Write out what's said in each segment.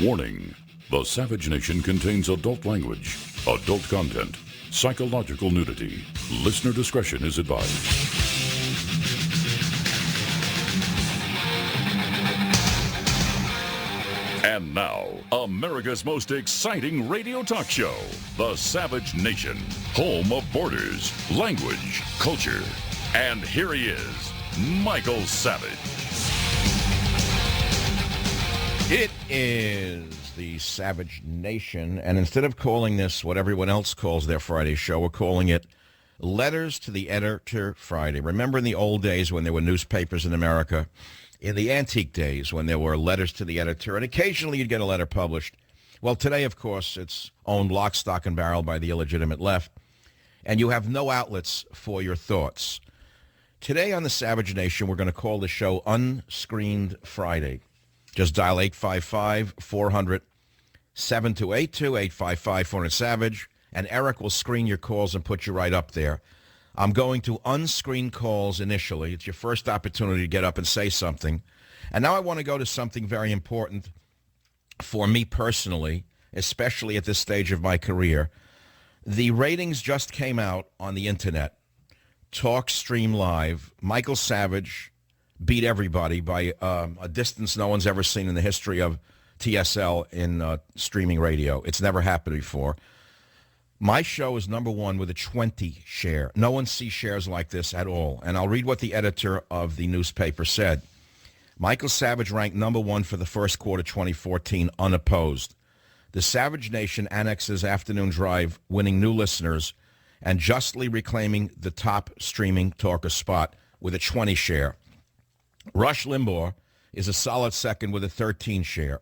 Warning: the Savage Nation contains adult language, adult content, psychological nudity. Listener discretion is advised. And now, America's most exciting radio talk show, The Savage Nation, home of borders, language, culture. And here he is, Michael Savage. It is the Savage Nation, and instead of calling this what everyone else calls their Friday show, we're calling it Letters to the Editor Friday. Remember in the old days when there were newspapers in America, in the antique days when there were letters to the editor, and occasionally you'd get a letter published. Well, today, of course, it's owned lock, stock, and barrel by the illegitimate left, and you have no outlets for your thoughts. Today on the Savage Nation, we're going to call the show Unscreened Friday. Just dial 855-400-7282, 855-400-SAVAGE, and Eric will screen your calls and put you right up there. I'm going to unscreen calls initially. It's your first opportunity to get up and say something. And now I want to go to something very important for me personally, especially at this stage of my career. The ratings just came out on the internet. Talk Stream Live. Michael Savage beat everybody by a distance no one's ever seen in the history of TSL in streaming radio. It's never happened before. My show is number one with a 20 share. No one sees shares like this at all. And I'll read what the editor of the newspaper said. Michael Savage ranked number one for the first quarter 2014 unopposed. The Savage Nation annexes Afternoon Drive, winning new listeners and justly reclaiming the top streaming talker spot with a 20 share. Rush Limbaugh is a solid second with a 13 share.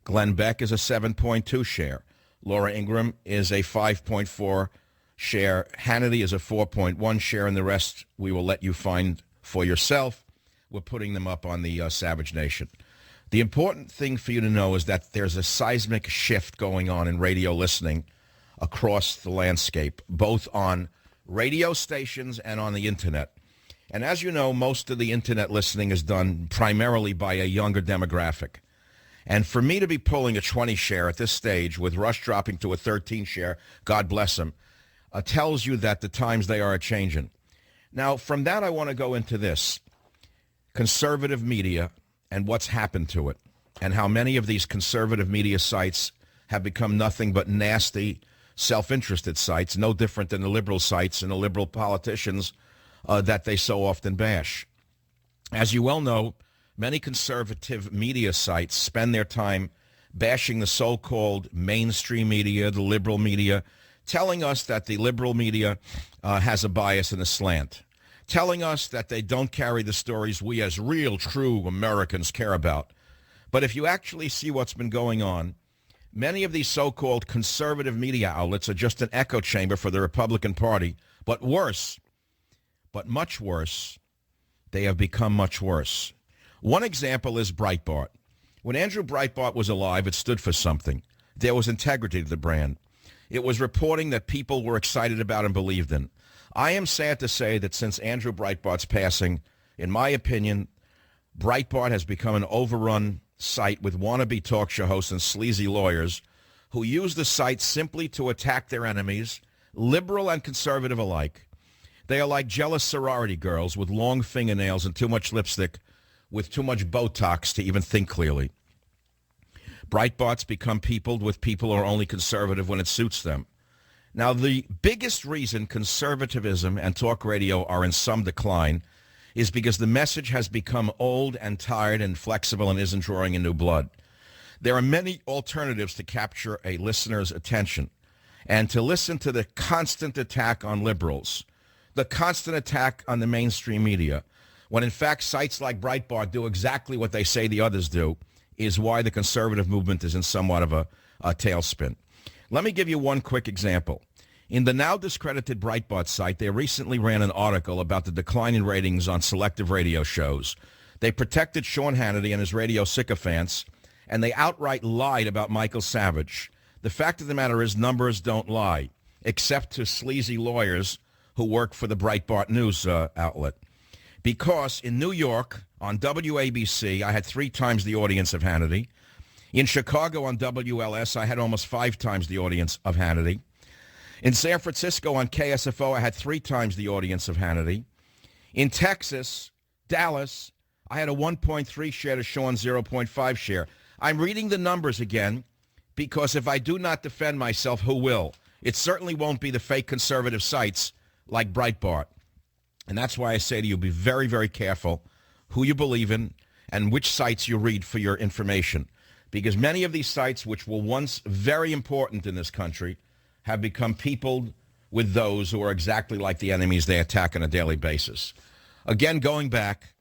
Glenn Beck is a 7.2 share. Laura Ingraham is a 5.4 share. Hannity is a 4.1 share, and the rest we will let you find for yourself. We're putting them up on the Savage Nation. The important thing for you to know is that there's a seismic shift going on in radio listening across the landscape, both on radio stations and on the internet. And as you know, most of the internet listening is done primarily by a younger demographic. And for me to be pulling a 20 share at this stage with Rush dropping to a 13 share, God bless him, tells you that the times they are a-changing. Now, from that, I want to go into this. Conservative media and what's happened to it, and how many of these conservative media sites have become nothing but nasty, self-interested sites, no different than the liberal sites and the liberal politicians that they so often bash. As you well know, many conservative media sites spend their time bashing the so-called mainstream media, the liberal media, telling us that the liberal media has a bias and a slant, telling us that they don't carry the stories we as real, true Americans care about. But if you actually see what's been going on, many of these so-called conservative media outlets are just an echo chamber for the Republican Party. But worse, but much worse, they have become much worse. One example is Breitbart. When Andrew Breitbart was alive, it stood for something. There was integrity to the brand. It was reporting that people were excited about and believed in. I am sad to say that since Andrew Breitbart's passing, in my opinion, Breitbart has become an overrun site with wannabe talk show hosts and sleazy lawyers who use the site simply to attack their enemies, liberal and conservative alike. They are like jealous sorority girls with long fingernails and too much lipstick, with too much Botox to even think clearly. Breitbart's become peopled with people who are only conservative when it suits them. Now, the biggest reason conservatism and talk radio are in some decline is because the message has become old and tired and flexible and isn't drawing in new blood. There are many alternatives to capture a listener's attention, and to listen to the constant attack on liberals, the constant attack on the mainstream media, when in fact sites like Breitbart do exactly what they say the others do, is why the conservative movement is in somewhat of a tailspin. Let me give you one quick example. In the now discredited Breitbart site, they recently ran an article about the decline in ratings on selective radio shows. They protected Sean Hannity and his radio sycophants, and they outright lied about Michael Savage. The fact of the matter is numbers don't lie, except to sleazy lawyers who work for the Breitbart news outlet. Because in New York, on WABC, I had 3 times the audience of Hannity. In Chicago on WLS, I had almost 5 times the audience of Hannity. In San Francisco on KSFO, I had 3 times the audience of Hannity. In Texas, Dallas, I had a 1.3 share to Sean's 0.5 share. I'm reading the numbers again because if I do not defend myself, who will? It certainly won't be the fake conservative sites like Breitbart. And that's why I say to you, be very, very careful who you believe in and which sites you read for your information. Because many of these sites, which were once very important in this country, have become peopled with those who are exactly like the enemies they attack on a daily basis. Again, going back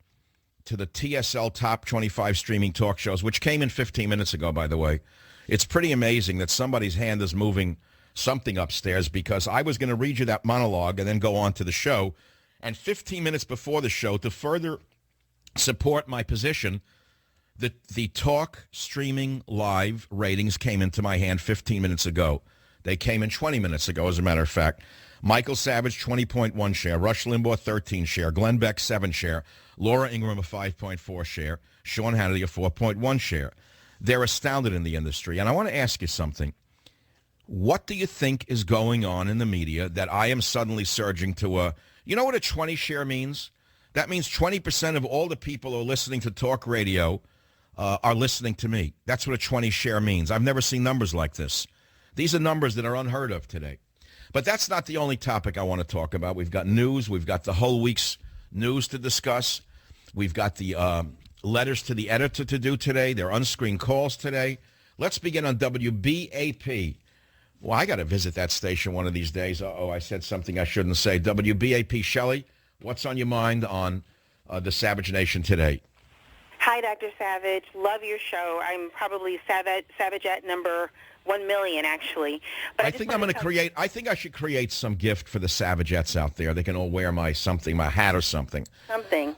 to the TSL Top 25 streaming talk shows, which came in 15 minutes ago, by the way, it's pretty amazing that somebody's hand is moving something upstairs because I was going to read you that monologue and then go on to the show. And 15 minutes before the show, to further support my position, the talk streaming live ratings came into my hand 15 minutes ago. They came in 20 minutes ago, as a matter of fact. Michael Savage, 20.1 share. Rush Limbaugh, 13 share. Glenn Beck, 7 share. Laura Ingraham, a 5.4 share. Sean Hannity, a 4.1 share. They're astounded in the industry. And I want to ask you something. What do you think is going on in the media that I am suddenly surging to a... You know what a 20 share means? That means 20% of all the people who are listening to talk radio are listening to me. That's what a 20 share means. I've never seen numbers like this. These are numbers that are unheard of today. But that's not the only topic I want to talk about. We've got news. We've got the whole week's news to discuss. We've got the letters to the editor to do today. There are unscreened calls today. Let's begin on WBAP. Well, I got to visit that station one of these days. Uh-oh, I said something I shouldn't say. WBAP, Shelley, what's on your mind on the Savage Nation today? Hi, Dr. Savage. Love your show. I'm probably Savage number 1 million, actually. But I think I'm going to create. I think I should create some gift for the Savagettes out there. They can all wear my hat or something. Something.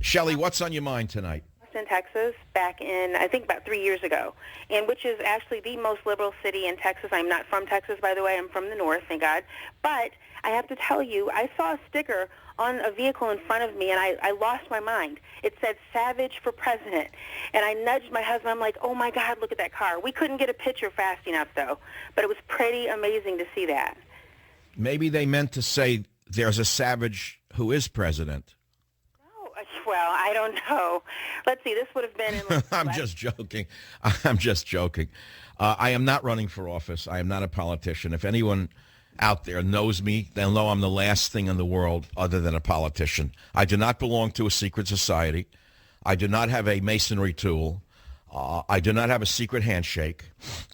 Shelley, what's on your mind tonight? In Texas, back in, I think, about 3 years ago, and which is actually the most liberal city in Texas. I'm not from Texas, by the way. I'm from the north, thank God. But I have to tell you, I saw a sticker on a vehicle in front of me, and I lost my mind. It said Savage for President. And I nudged my husband. I'm like, oh, my God, look at that car. We couldn't get a picture fast enough, though. But it was pretty amazing to see that. Maybe they meant to say there's a Savage who is president. Well, I don't know. Let's see. This would have been in... I'm just joking. I'm just joking. I am not running for office. I am not a politician. If anyone out there knows me, they'll know I'm the last thing in the world other than a politician. I do not belong to a secret society. I do not have a masonry tool. I do not have a secret handshake.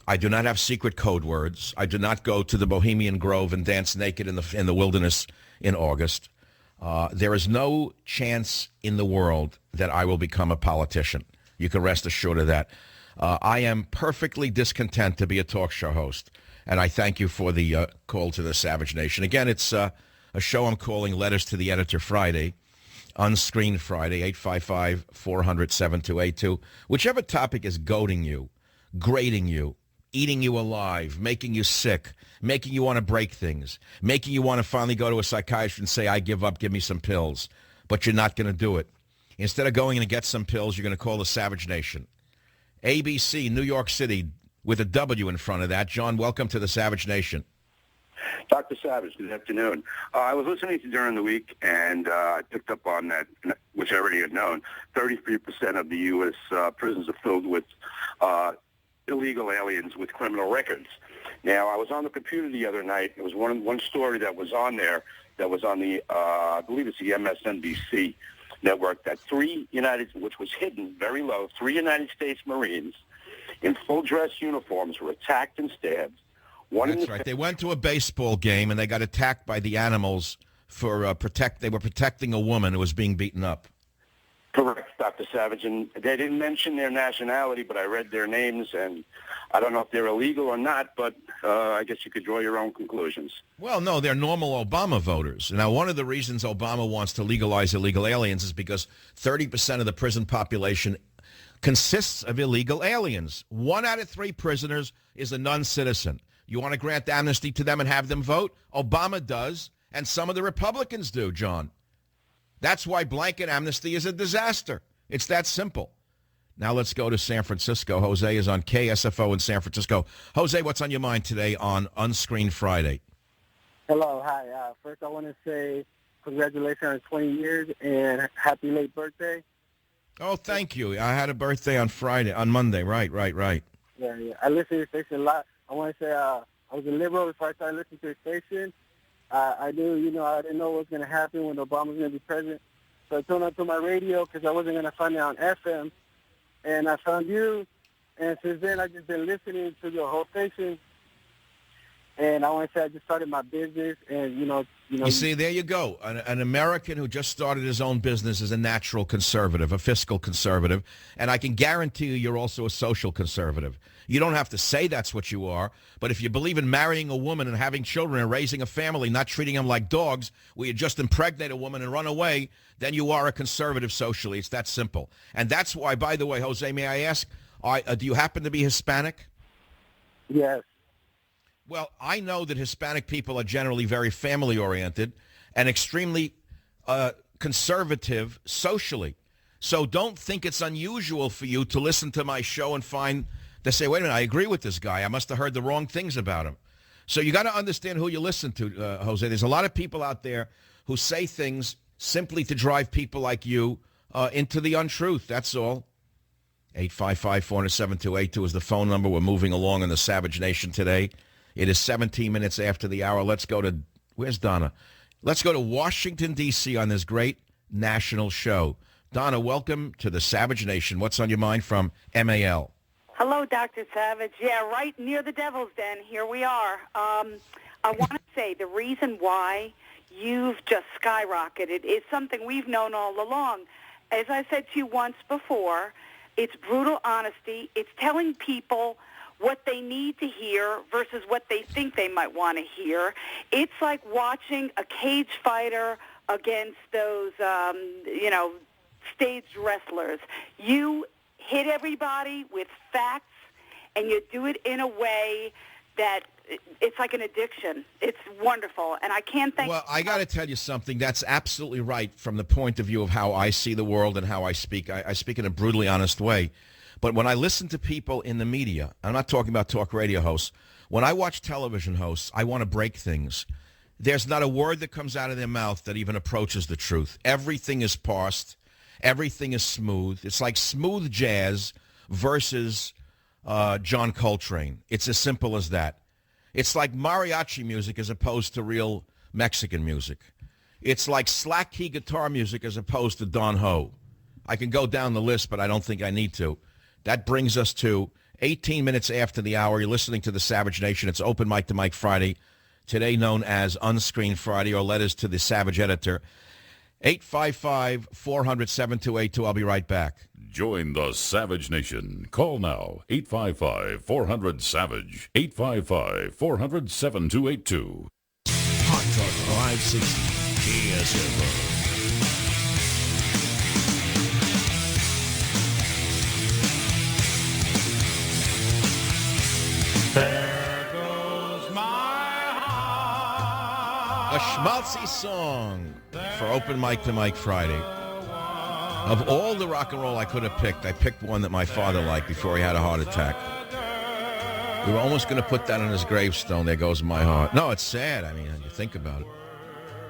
I do not have secret code words. I do not go to the Bohemian Grove and dance naked in the wilderness in August. There is no chance in the world that I will become a politician. You can rest assured of that. I am perfectly discontent to be a talk show host, and I thank you for the call to the Savage Nation. Again, it's a show I'm calling Letters to the Editor Friday, Unscreened Friday, 855-400-7282. Whichever topic is goading you, grating you, eating you alive, making you sick, making you want to break things, making you want to finally go to a psychiatrist and say, I give up, give me some pills. But you're not going to do it. Instead of going to get some pills, you're going to call the Savage Nation. ABC, New York City, with a W in front of that. John, welcome to the Savage Nation. Dr. Savage, good afternoon. I was listening to you during the week, and I picked up on that, which I already had known. 33% of the U.S. prisons are filled with illegal aliens with criminal records. Now, I was on the computer the other night. It was one story that was on there that was on the, I believe it's the MSNBC network, that which was hidden very low, 3 United States Marines in full dress uniforms were attacked and stabbed. That's right. They went to a baseball game, and they got attacked by the animals for they were protecting a woman who was being beaten up. Correct, Dr. Savage, and they didn't mention their nationality, but I read their names, and I don't know if they're illegal or not, but I guess you could draw your own conclusions. Well, no, they're normal Obama voters. Now, one of the reasons Obama wants to legalize illegal aliens is because 30% of the prison population consists of illegal aliens. 1 out of 3 prisoners is a non-citizen. You want to grant amnesty to them and have them vote? Obama does, and some of the Republicans do, John. That's why blanket amnesty is a disaster. It's that simple. Now let's go to San Francisco. Jose is on KSFO in San Francisco. Jose, what's on your mind today on Unscreened Friday? Hello, hi. First, I want to say congratulations on 20 years and happy late birthday. Oh, thank you. I had a birthday on Monday. Right. Yeah. I listen to your station a lot. I want to say I was a liberal before I started listening to your station. I knew, I didn't know what was going to happen when Obama was going to be president. So I tuned on to my radio because I wasn't going to find it on FM. And I found you. And since then, I've just been listening to your whole station. And I want to say I just started my business, and You see, there you go. An American who just started his own business is a natural conservative, a fiscal conservative, and I can guarantee you're also a social conservative. You don't have to say that's what you are, but if you believe in marrying a woman and having children and raising a family, not treating them like dogs, where you just impregnate a woman and run away, then you are a conservative socially. It's that simple. And that's why, by the way, Jose, may I ask, do you happen to be Hispanic? Yes. Well, I know that Hispanic people are generally very family-oriented and extremely conservative socially. So don't think it's unusual for you to listen to my show and say, wait a minute, I agree with this guy. I must have heard the wrong things about him. So you got to understand who you listen to, Jose. There's a lot of people out there who say things simply to drive people like you into the untruth. That's all. 855-400-7282 is the phone number. We're moving along in the Savage Nation today. It is 17 minutes after the hour. Let's go to, where's Donna? Let's go to Washington, D.C. on this great national show. Donna, welcome to the Savage Nation. What's on your mind from MAL? Hello, Dr. Savage. Yeah, right near the Devil's Den. Here we are. I want to say the reason why you've just skyrocketed is something we've known all along. As I said to you once before, it's brutal honesty. It's telling people what they need to hear versus what they think they might want to hear. It's like watching a cage fighter against those, staged wrestlers. You hit everybody with facts, and you do it in a way that it's like an addiction. It's wonderful, and I can't thank. Well, I got to tell you something. That's absolutely right from the point of view of how I see the world and how I speak. I speak in a brutally honest way. But when I listen to people in the media, I'm not talking about talk radio hosts. When I watch television hosts, I want to break things. There's not a word that comes out of their mouth that even approaches the truth. Everything is parsed. Everything is smooth. It's like smooth jazz versus John Coltrane. It's as simple as that. It's like mariachi music as opposed to real Mexican music. It's like slack key guitar music as opposed to Don Ho. I can go down the list, but I don't think I need to. That brings us to 18 minutes after the hour. You're listening to the Savage Nation. It's Open Mic to Mike Friday, today known as Unscreened Friday, or letters to the Savage editor. 855-400-7282. I'll be right back. Join the Savage Nation. Call now. 855-400-SAVAGE. 855-400-7282. Hot Talk 560 KSFO. A schmaltzy song for Open Mic to Mike Friday. Of all the rock and roll I could have picked, I picked one that my father liked before he had a heart attack. We were almost going to put that on his gravestone. There goes my heart. No, it's sad. I mean, you think about it.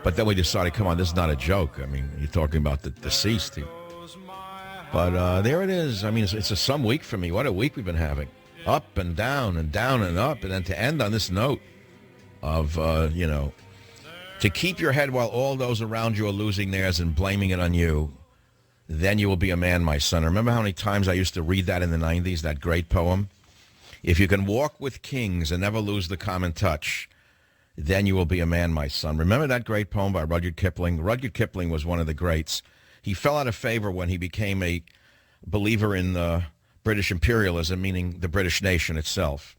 But then we decided, come on, this is not a joke. I mean, you're talking about the deceased here. But there it is. I mean, it's some week for me. What a week we've been having. Up and down and down and up. And then to end on this note of, to keep your head while all those around you are losing theirs and blaming it on you, then you will be a man, my son. Remember how many times I used to read that in the 90s, that great poem? If you can walk with kings and never lose the common touch, then you will be a man, my son. Remember that great poem by Rudyard Kipling? Rudyard Kipling was one of the greats. He fell out of favor when he became a believer in British imperialism, meaning the British nation itself.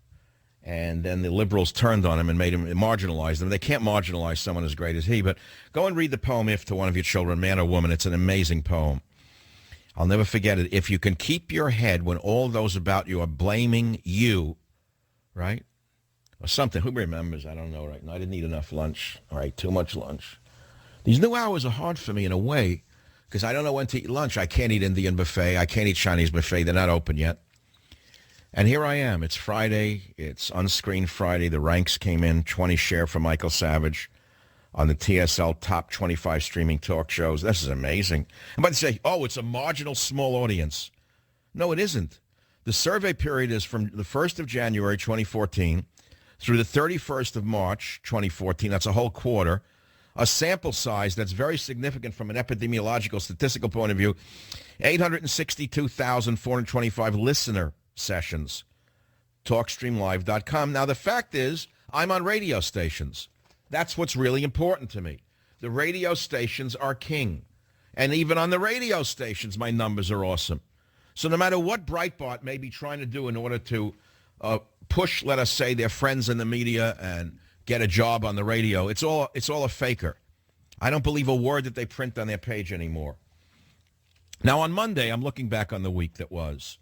And then the liberals turned on him and made him marginalize them. They can't marginalize someone as great as he, but go and read the poem If to one of your children, man or woman. It's an amazing poem. I'll never forget it. If you can keep your head when all those about you are blaming you, right? Or something. Who remembers? I don't know right now. I didn't eat enough lunch. All right, too much lunch. These new hours are hard for me in a way because I don't know when to eat lunch. I can't eat Indian buffet. I can't eat Chinese buffet. They're not open yet. And here I am. It's Friday. It's Unscreened Friday. The ranks came in, 20 share for Michael Savage on the TSL top 25 streaming talk shows. This is amazing. I'm about to say, oh, it's a marginal small audience. No, it isn't. The survey period is from the 1st of January 2014 through the 31st of March 2014. That's a whole quarter. A sample size that's very significant from an epidemiological statistical point of view. 862,425 listener sessions. TalkStreamLive.com. Now, the fact is, I'm on radio stations. That's what's really important to me. The radio stations are king. And even on the radio stations, my numbers are awesome. So no matter what Breitbart may be trying to do in order to push, let us say, their friends in the media and get a job on the radio, it's all a faker. I don't believe a word that they print on their page anymore. Now, on Monday, I'm looking back on the week that was.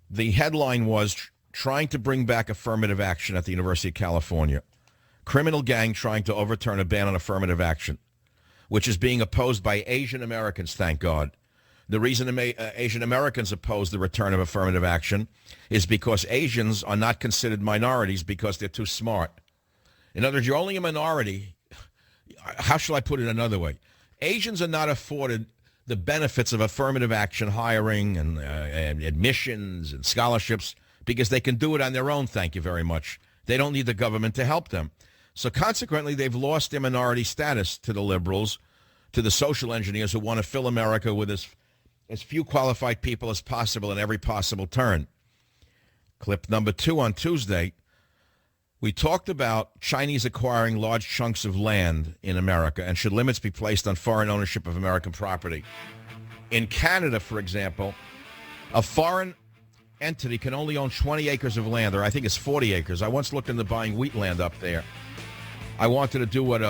The headline was, trying to bring back affirmative action at the University of California. Criminal gang trying to overturn a ban on affirmative action, which is being opposed by Asian Americans, thank God. The reason Asian Americans oppose the return of affirmative action is because Asians are not considered minorities because they're too smart. In other words, you're only a minority. How shall I put it another way? Asians are not afforded the benefits of affirmative action hiring and admissions and scholarships because they can do it on their own, thank you very much. They don't need the government to help them. So consequently, they've lost their minority status to the liberals, to the social engineers who want to fill America with as few qualified people as possible in every possible turn. Clip number 2 on Tuesday, we talked about Chinese acquiring large chunks of land in America and should limits be placed on foreign ownership of American property. In Canada, for example, a foreign entity can only own 20 acres of land, or I think it's 40 acres. I once looked into buying wheat land up there. I wanted to do what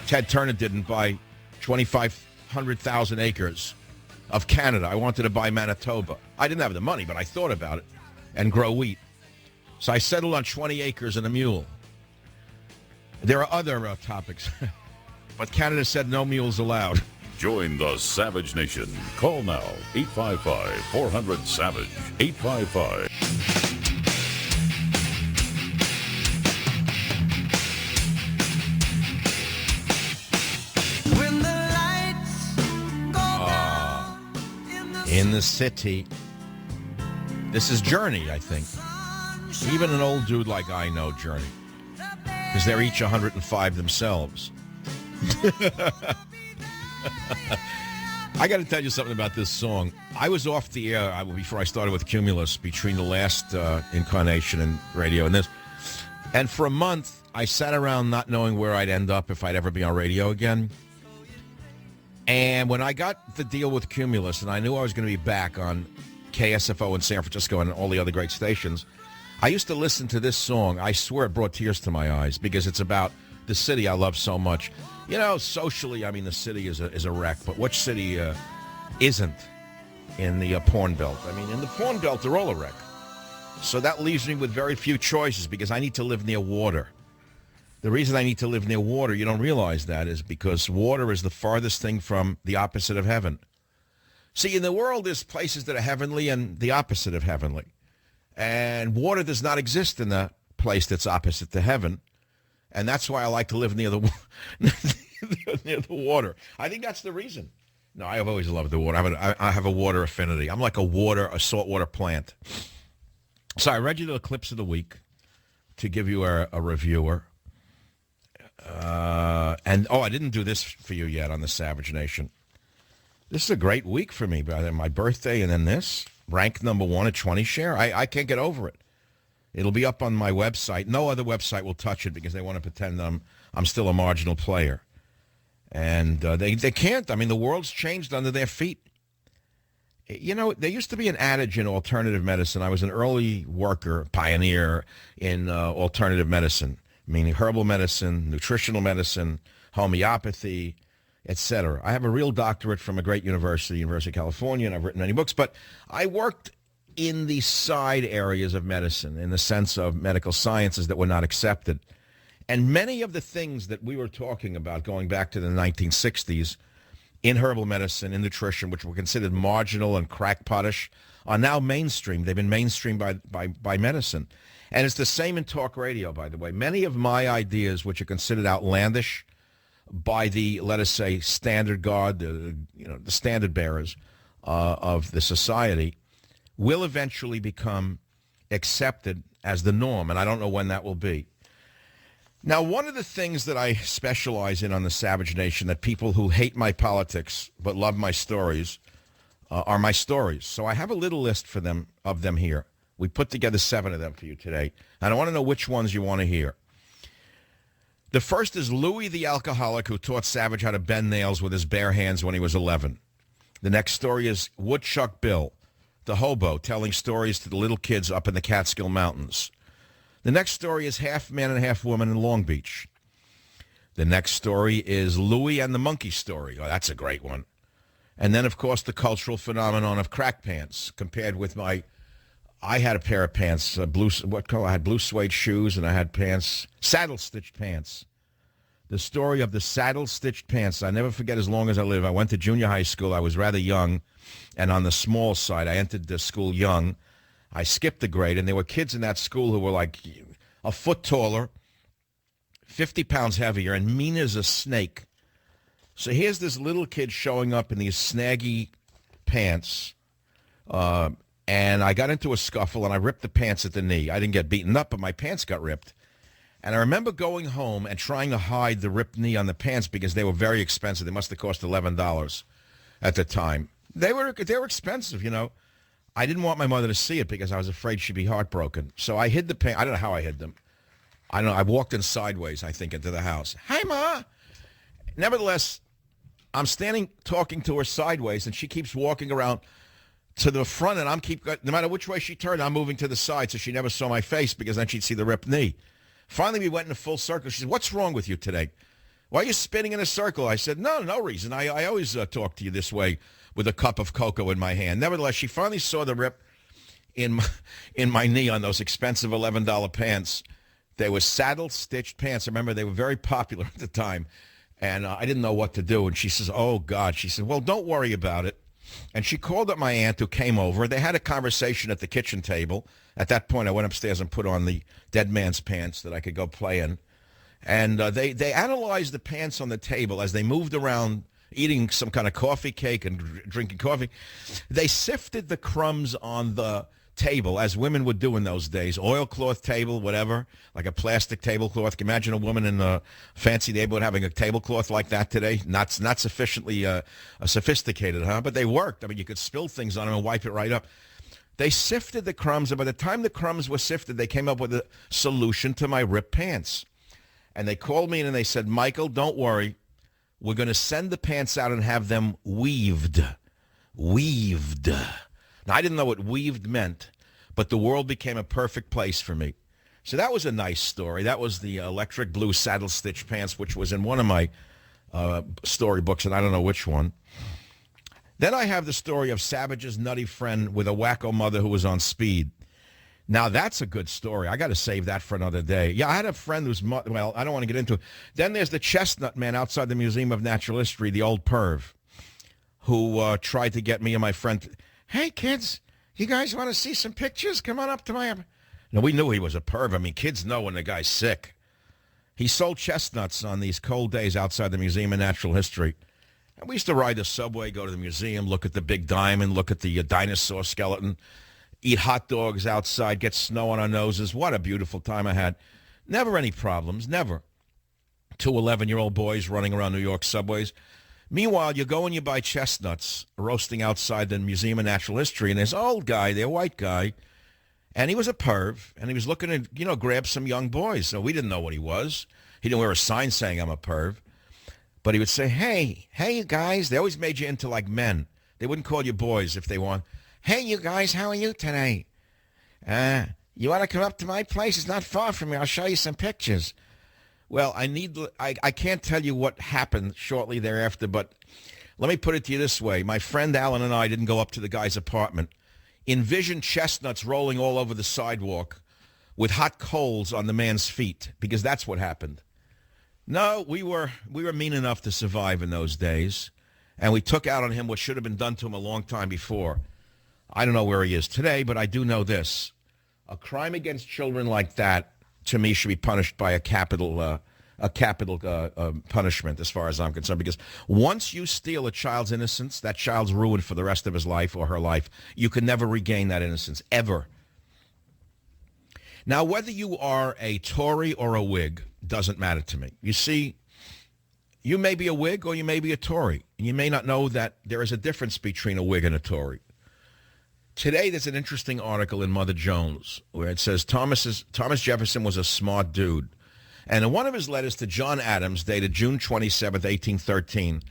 Ted Turner did and buy 2,500,000 acres of Canada. I wanted to buy Manitoba. I didn't have the money, but I thought about it, and grow wheat. So I settled on 20 acres and a mule. There are other topics, but Canada said no mules allowed. Join the Savage Nation. Call now, 855-400-SAVAGE, 855. In the city. This is Journey, I think. Even an old dude like I know Journey, because they're each 105 themselves. I got to tell you something about this song. I was off the air before I started with Cumulus, between the last incarnation and radio and this. And for a month, I sat around not knowing where I'd end up if I'd ever be on radio again. And when I got the deal with Cumulus, and I knew I was going to be back on KSFO in San Francisco and all the other great stations, I used to listen to this song. I swear it brought tears to my eyes because it's about the city I love so much. You know, socially, I mean, the city is a wreck, but which city isn't in the porn belt? I mean, in the porn belt, they're all a wreck. So that leaves me with very few choices because I need to live near water. The reason I need to live near water, you don't realize that, is because water is the farthest thing from the opposite of heaven. See, in the world, there's places that are heavenly and the opposite of heavenly. And water does not exist in the place that's opposite to heaven. And that's why I like to live near the near the water. I think that's the reason. No, I have always loved the water. I have a water affinity. I'm like a saltwater plant. So I read you the clips of the week to give you a reviewer. I didn't do this for you yet on the Savage Nation. This is a great week for me. My birthday and then this. Ranked number 1 at 20 share. I can't get over it. It'll be up on my website. No other website will touch it because they want to pretend I'm still a marginal player. And they can't. I mean, the world's changed under their feet. You know, there used to be an adage in alternative medicine. I was an early worker, pioneer in alternative medicine, meaning herbal medicine, nutritional medicine, homeopathy, etc. I have a real doctorate from a great university, University of California, and I've written many books, but I worked in the side areas of medicine, in the sense of medical sciences that were not accepted. And many of the things that we were talking about going back to the 1960s in herbal medicine, in nutrition, which were considered marginal and crackpotish, are now mainstream. They've been mainstreamed by medicine. And it's the same in talk radio, by the way. Many of my ideas, which are considered outlandish by the, let us say, standard guard, the standard bearers of the society, will eventually become accepted as the norm. And I don't know when that will be. Now, one of the things that I specialize in on the Savage Nation that people who hate my politics but love my stories are my stories. So I have a little list for them of them here. We put together 7 of them for you today. And I want to know which ones you want to hear. The first is Louis the alcoholic who taught Savage how to bend nails with his bare hands when he was 11. The next story is Woodchuck Bill, the hobo, telling stories to the little kids up in the Catskill Mountains. The next story is Half Man and Half Woman in Long Beach. The next story is Louis and the Monkey Story. Oh, that's a great one. And then, of course, the cultural phenomenon of crack pants compared with I had a pair of pants, I had blue suede shoes, and I had pants, saddle-stitched pants. The story of the saddle-stitched pants, I never forget as long as I live. I went to junior high school. I was rather young, and on the small side. I entered the school young. I skipped a grade, and there were kids in that school who were like a foot taller, 50 pounds heavier, and mean as a snake. So here's this little kid showing up in these snaggy pants, and I got into a scuffle, and I ripped the pants at the knee. I didn't get beaten up, but my pants got ripped. And I remember going home and trying to hide the ripped knee on the pants because they were very expensive. They must have cost $11 at the time. They were expensive, you know. I didn't want my mother to see it because I was afraid she'd be heartbroken. So I hid the pants. I don't know how I hid them. I don't know. I walked in sideways, I think, into the house. Hi, Ma. Nevertheless, I'm standing talking to her sideways, and she keeps walking around to the front, and no matter which way she turned, I'm moving to the side so she never saw my face because then she'd see the ripped knee. Finally, we went in a full circle. She said, "What's wrong with you today? Why are you spinning in a circle?" I said, no reason. I always talk to you this way with a cup of cocoa in my hand. Nevertheless, she finally saw the rip in my knee on those expensive $11 pants. They were saddle-stitched pants. I remember they were very popular at the time, and I didn't know what to do. And she says, "Oh, God." She said, "Well, don't worry about it." And she called up my aunt who came over. They had a conversation at the kitchen table. At that point, I went upstairs and put on the dead man's pants that I could go play in. And they analyzed the pants on the table as they moved around eating some kind of coffee cake and drinking coffee. They sifted the crumbs on the table, as women would do in those days. Oilcloth table, whatever, like a plastic tablecloth. Can you imagine a woman in a fancy neighborhood having a tablecloth like that today? Not sufficiently sophisticated, huh? But they worked. I mean, you could spill things on them and wipe it right up. They sifted the crumbs, and by the time the crumbs were sifted, they came up with a solution to my ripped pants. And they called me in and they said, "Michael, don't worry. We're going to send the pants out and have them weaved." Weaved. Now, I didn't know what weaved meant, but the world became a perfect place for me. So that was a nice story. That was the electric blue saddle-stitch pants, which was in one of my storybooks, and I don't know which one. Then I have the story of Savage's nutty friend with a wacko mother who was on speed. Now, that's a good story. I got to save that for another day. Yeah, I had a friend whose mother, well, I don't want to get into it. Then there's the chestnut man outside the Museum of Natural History, the old perv, who tried to get me and my friend, "Hey, kids, you guys want to see some pictures? Come on up to my..." No, we knew he was a perv. I mean, kids know when the guy's sick. He sold chestnuts on these cold days outside the Museum of Natural History. And we used to ride the subway, go to the museum, look at the big diamond, look at the dinosaur skeleton, eat hot dogs outside, get snow on our noses. What a beautiful time I had. Never any problems, never. 2 11-year-old boys running around New York subways. Meanwhile, you go and you buy chestnuts roasting outside the Museum of Natural History, and there's an old guy there, white guy, and he was a perv, and he was looking to, grab some young boys. So we didn't know what he was. He didn't wear a sign saying I'm a perv. But he would say, hey, you guys. They always made you into like men. They wouldn't call you boys if they want. "Hey, you guys, how are you today? You want to come up to my place? It's not far from here. I'll show you some pictures." Well, I can't tell you what happened shortly thereafter, but let me put it to you this way. My friend Alan and I didn't go up to the guy's apartment. Envision chestnuts rolling all over the sidewalk with hot coals on the man's feet, because that's what happened. No, we were mean enough to survive in those days. and we took out on him what should have been done to him a long time before. I don't know where he is today, but I do know this. A crime against children like that, to me, should be punished by a capital punishment, as far as I'm concerned, because once you steal a child's innocence, that child's ruined for the rest of his life or her life. You can never regain that innocence, ever. Now, whether you are a Tory or a Whig doesn't matter to me. You see, you may be a Whig or you may be a Tory, and you may not know that there is a difference between a Whig and a Tory. Today, there's an interesting article in Mother Jones where it says Thomas Jefferson was a smart dude. And in one of his letters to John Adams, dated June 27, 1813,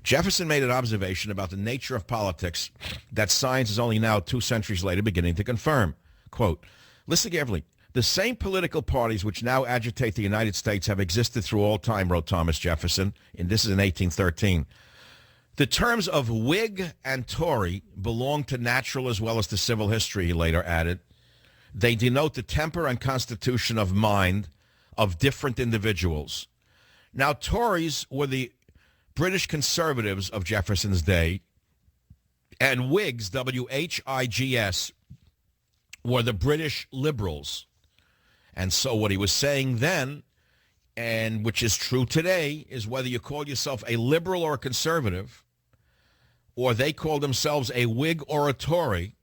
Jefferson made an observation about the nature of politics that science is only now 2 centuries later beginning to confirm. Quote, listen carefully. The same political parties which now agitate the United States have existed through all time, wrote Thomas Jefferson, and this is in 1813. The terms of Whig and Tory belong to natural as well as to civil history, he later added. They denote the temper and constitution of mind of different individuals. Now, Tories were the British conservatives of Jefferson's day, and Whigs, W-H-I-G-S, were the British liberals. And so what he was saying then, and which is true today, is whether you call yourself a liberal or a conservative, or they call themselves a Whig or a Tory,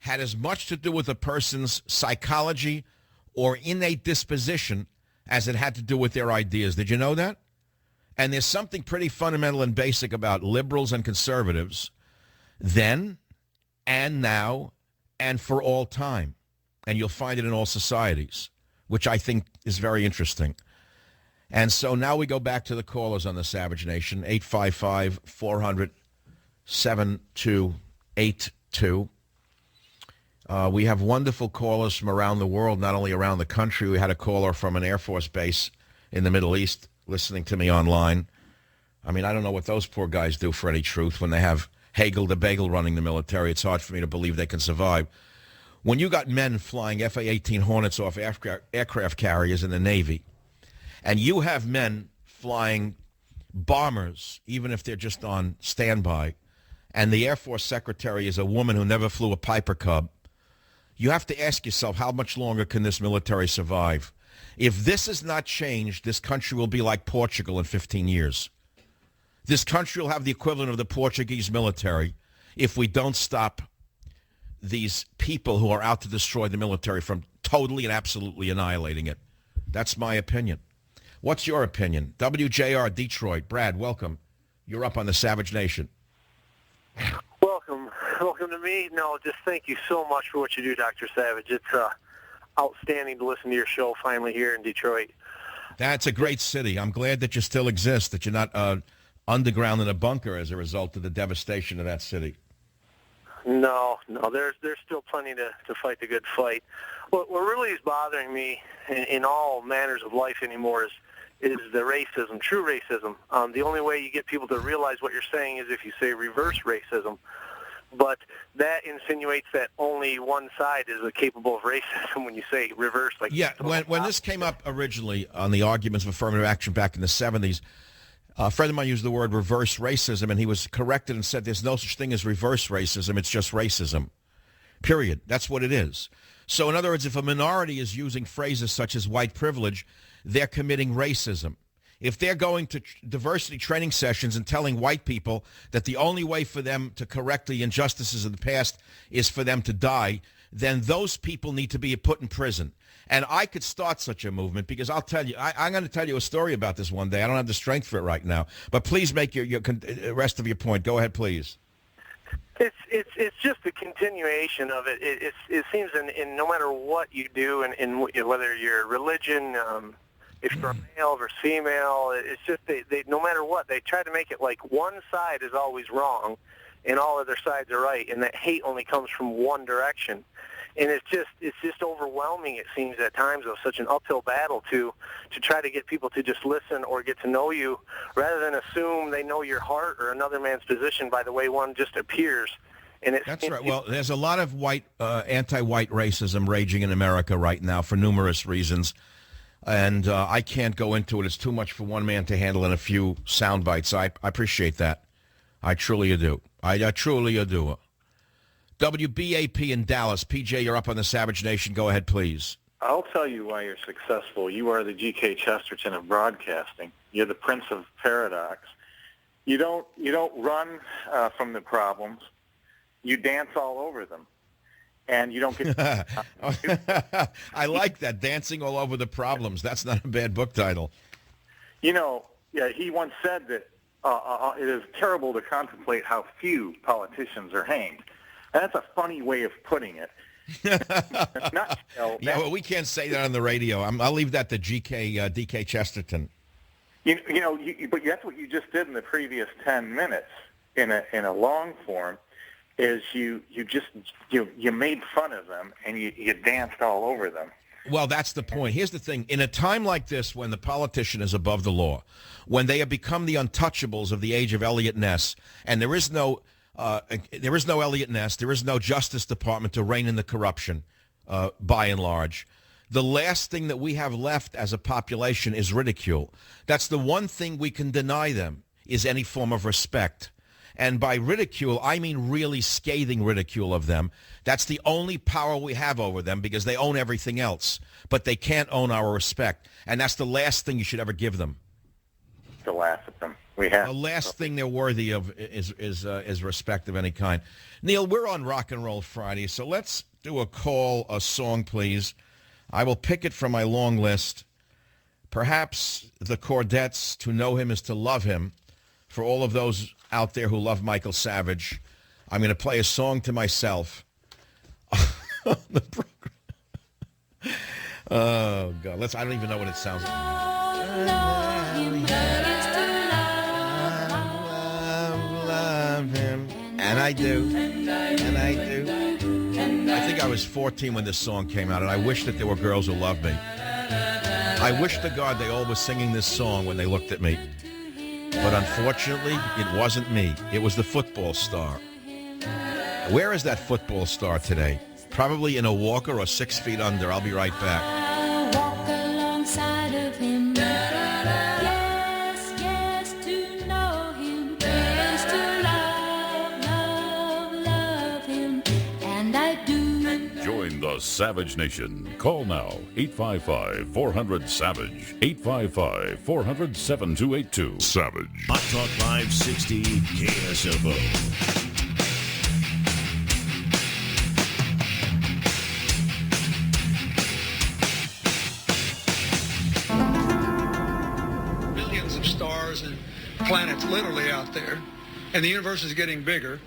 had as much to do with a person's psychology or innate disposition as it had to do with their ideas. Did you know that? And there's something pretty fundamental and basic about liberals and conservatives then and now and for all time. And you'll find it in all societies, which I think is very interesting. And so now we go back to the callers on the Savage Nation, 855-400-7282. We have wonderful callers from around the world, not only around the country. We had a caller from an Air Force base in the Middle East listening to me online. I mean, I don't know what those poor guys do for any truth when they have Hagel the Bagel running the military. It's hard for me to believe they can survive. When you got men flying F-A-18 Hornets off aircraft carriers in the Navy, and you have men flying bombers, even if they're just on standby, and the Air Force Secretary is a woman who never flew a Piper Cub, you have to ask yourself, how much longer can this military survive? If this is not changed, this country will be like Portugal in 15 years. This country will have the equivalent of the Portuguese military if we don't stop these people who are out to destroy the military from totally and absolutely annihilating it. That's my opinion. What's your opinion? WJR Detroit. Brad, welcome. You're up on the Savage Nation. Welcome to me. No, just thank you so much for what you do, Dr. Savage. It's outstanding to listen to your show finally here in Detroit. That's a great city. I'm glad that you still exist, that you're not underground in a bunker as a result of the devastation of that city. No, there's still plenty to fight the good fight. What really is bothering me in all manners of life anymore is the racism, true racism. The only way you get people to realize what you're saying is if you say reverse racism. But that insinuates that only one side is capable of racism when you say reverse. Like yeah, when this came up originally on the arguments of affirmative action back in the 70s, a friend of mine used the word reverse racism, and he was corrected and said there's no such thing as reverse racism. It's just racism, period. That's what it is. So in other words, if a minority is using phrases such as white privilege, they're committing racism. If they're going to diversity training sessions and telling white people that the only way for them to correct the injustices of the past is for them to die, then those people need to be put in prison. And I could start such a movement because I'll tell you, I'm going to tell you a story about this one day. I don't have the strength for it right now. But please make your rest of your point. Go ahead, please. It's just a continuation of it. It seems in no matter what you do, and whether you're religion, if you're male versus female, it's just they no matter what, they try to make it like one side is always wrong and all other sides are right, and that hate only comes from one direction. And it's just overwhelming, it seems, at times, of such an uphill battle to try to get people to just listen or get to know you rather than assume they know your heart or another man's position by the way one just appears. And that's right. Well, there's a lot of anti-white racism raging in America right now for numerous reasons. And I can't go into it. It's too much for one man to handle in a few sound bites. I appreciate that. I truly do. I truly do. WBAP in Dallas. PJ, you're up on the Savage Nation. Go ahead, please. I'll tell you why you're successful. You are the G.K. Chesterton of broadcasting. You're the Prince of Paradox. You don't run from the problems. You dance all over them. And you don't get... I like that, dancing all over the problems. That's not a bad book title. You know, yeah, he once said that it is terrible to contemplate how few politicians are hanged. And that's a funny way of putting it. Yeah, well, we can't say that on the radio. I'll leave that to DK Chesterton. But that's what you just did in the previous 10 minutes in a long form. Is you made fun of them and you danced all over them. Well, that's the point. Here's the thing. In a time like this, when the politician is above the law, when they have become the untouchables of the age of Eliot Ness, and there is no Eliot Ness, there is no Justice Department to rein in the corruption, by and large, the last thing that we have left as a population is ridicule. That's the one thing we can deny them, is any form of respect. And by ridicule, I mean really scathing ridicule of them. That's the only power we have over them, because they own everything else. But they can't own our respect. And that's the last thing you should ever give them. To laugh at them. The last thing they're worthy of is respect of any kind. Neil, we're on Rock and Roll Friday, so let's do a song, please. I will pick it from my long list. Perhaps the Chordettes, To Know Him Is to Love Him. For all of those out there who love Michael Savage, I'm going to play a song to myself. The program. Oh, God. I don't even know what it sounds like. Love him. And I do. And I do. I think I was 14 when this song came out, and I wish that there were girls who loved me. I wish to God they all were singing this song when they looked at me. But unfortunately, it wasn't me. It was the football star. Where is that football star today? Probably in a walker or 6 feet under. I'll be right back. I walk alongside of him. Yes, to know him is to love him. And I do. Join the Savage Nation. Call now, 855-400-SAVAGE, 855-400-7282. Savage. Hot Talk 560 KSFO. Millions of stars and planets literally out there, and the universe is getting bigger.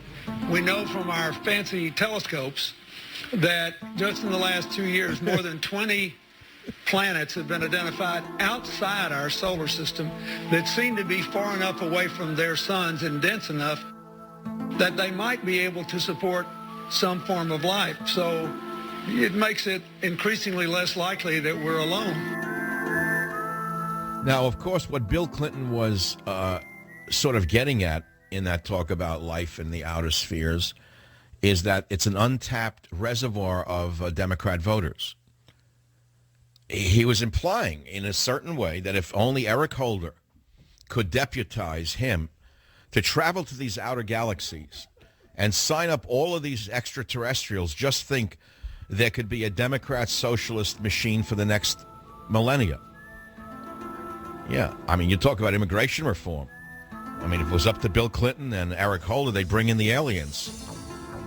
We know from our fancy telescopes that just in the last 2 years, more than 20 planets have been identified outside our solar system that seem to be far enough away from their suns and dense enough that they might be able to support some form of life. So it makes it increasingly less likely that we're alone. Now, of course, what Bill Clinton was sort of getting at in that talk about life in the outer spheres is that it's an untapped reservoir of Democrat voters. He was implying in a certain way that if only Eric Holder could deputize him to travel to these outer galaxies and sign up all of these extraterrestrials, just think there could be a Democrat socialist machine for the next millennia. Yeah, I mean, you talk about immigration reform. I mean, if it was up to Bill Clinton and Eric Holder, they'd bring in the aliens.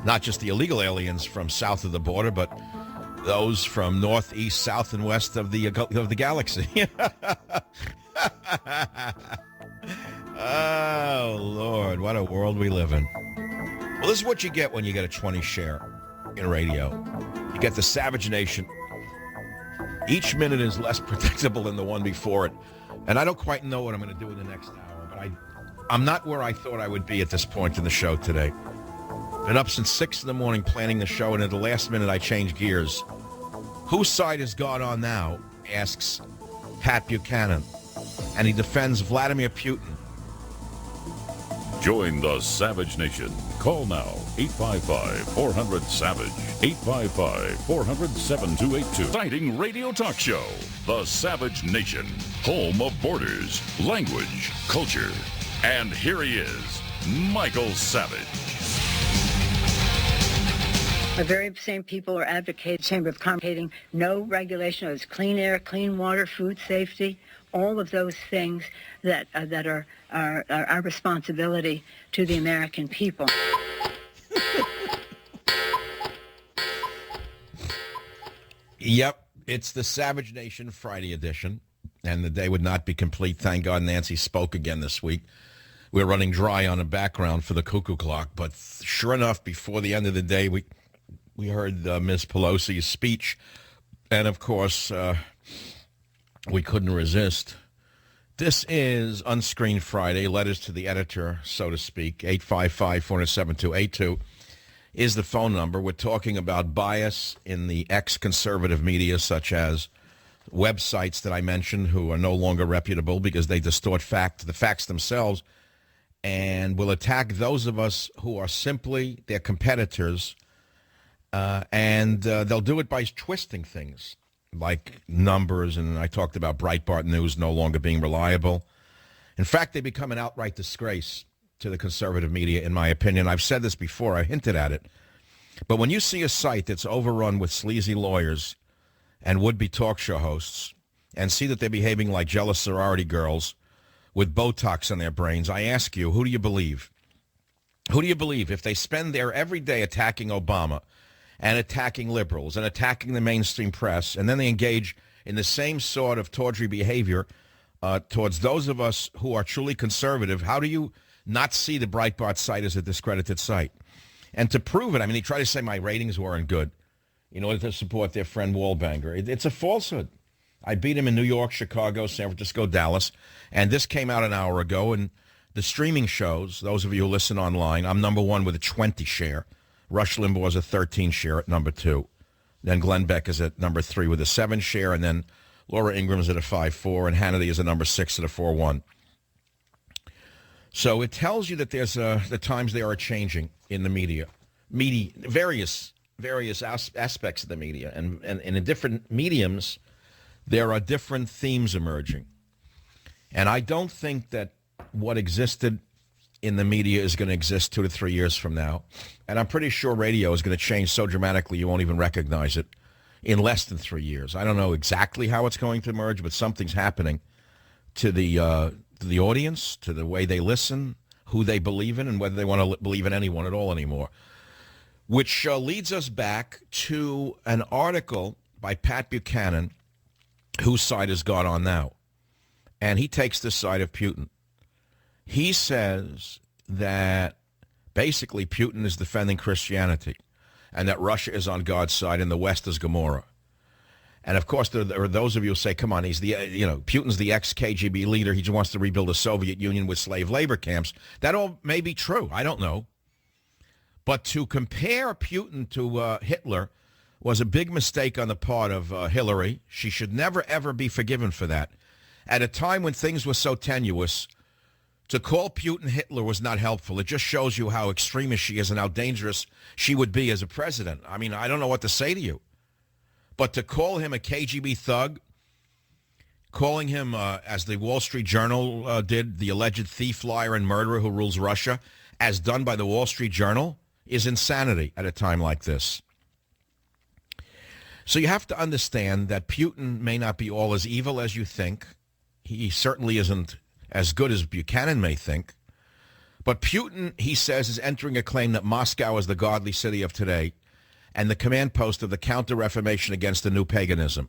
Not just the illegal aliens from south of the border, but those from north, east, south, and west of the galaxy. Oh, Lord, what a world we live in. Well, this is what you get when you get a 20 share in radio. You get the Savage Nation. Each minute is less predictable than the one before it. And I don't quite know what I'm going to do in the next hour, but I'm not where I thought I would be at this point in the show today. Been up since 6 in the morning planning the show, and at the last minute I changed gears. Whose side is God on now? Asks Pat Buchanan. And he defends Vladimir Putin. Join the Savage Nation. Call now, 855-400-SAVAGE, 855-400-7282. Exciting radio talk show, The Savage Nation, home of borders, language, culture. And here he is, Michael Savage. The very same people are advocating, Chamber of Commerce, advocating no regulation of clean air, clean water, food safety, all of those things that are our responsibility to the American people. Yep, it's the Savage Nation Friday edition, and the day would not be complete. Thank God Nancy spoke again this week. We're running dry on the background for the cuckoo clock, but sure enough, before the end of the day, we heard Ms. Pelosi's speech, and of course, we couldn't resist. This is Unscreened Friday, letters to the editor, so to speak. 855-407-282 is the phone number. We're talking about bias in the ex-conservative media, such as websites that I mentioned who are no longer reputable because they distort the facts themselves, and will attack those of us who are simply their competitors, and they'll do it by twisting things like numbers, and I talked about Breitbart News no longer being reliable. In fact, they become an outright disgrace to the conservative media, in my opinion. I've said this before. I hinted at it. But when you see a site that's overrun with sleazy lawyers and would-be talk show hosts and see that they're behaving like jealous sorority girls with Botox on their brains, I ask you, who do you believe? Who do you believe? If they spend their every day attacking Obama and attacking liberals and attacking the mainstream press, and then they engage in the same sort of tawdry behavior towards those of us who are truly conservative, how do you not see the Breitbart site as a discredited site? And to prove it, I mean, they try to say my ratings weren't good in order to support their friend Wallbanger. It's a falsehood. I beat him in New York, Chicago, San Francisco, Dallas, and this came out an hour ago, and the streaming shows, those of you who listen online, I'm number one with a 20 share. Rush Limbaugh is a 13 share at number 2. Then Glenn Beck is at number 3 with a 7 share, and then Laura Ingram's at a 5.4, and Hannity is at number 6 at a 4.1. So it tells you that there's the times they are changing in the media, various aspects of the media, and in different mediums, there are different themes emerging. And I don't think that what existed in the media is going to exist 2 to 3 years from now. And I'm pretty sure radio is going to change so dramatically you won't even recognize it in less than 3 years. I don't know exactly how it's going to emerge, but something's happening to the audience, to the way they listen, who they believe in, and whether they want to believe in anyone at all anymore. Which leads us back to an article by Pat Buchanan, whose side has got on now. And he takes the side of Putin. He says that basically Putin is defending Christianity and that Russia is on God's side and the West is Gomorrah. And, of course, there are those of you who say, come on, he's Putin's the ex-KGB leader. He just wants to rebuild a Soviet Union with slave labor camps. That all may be true. I don't know. But to compare Putin to Hitler was a big mistake on the part of Hillary. She should never, ever be forgiven for that. At a time when things were so tenuous, to call Putin Hitler was not helpful. It just shows you how extremist she is and how dangerous she would be as a president. I mean, I don't know what to say to you. But to call him a KGB thug, calling him, as the Wall Street Journal did, the alleged thief, liar, and murderer who rules Russia, as done by the Wall Street Journal, is insanity at a time like this. So you have to understand that Putin may not be all as evil as you think. He certainly isn't as good as Buchanan may think. But Putin, he says, is entering a claim that Moscow is the godly city of today and the command post of the Counter-Reformation against the new paganism.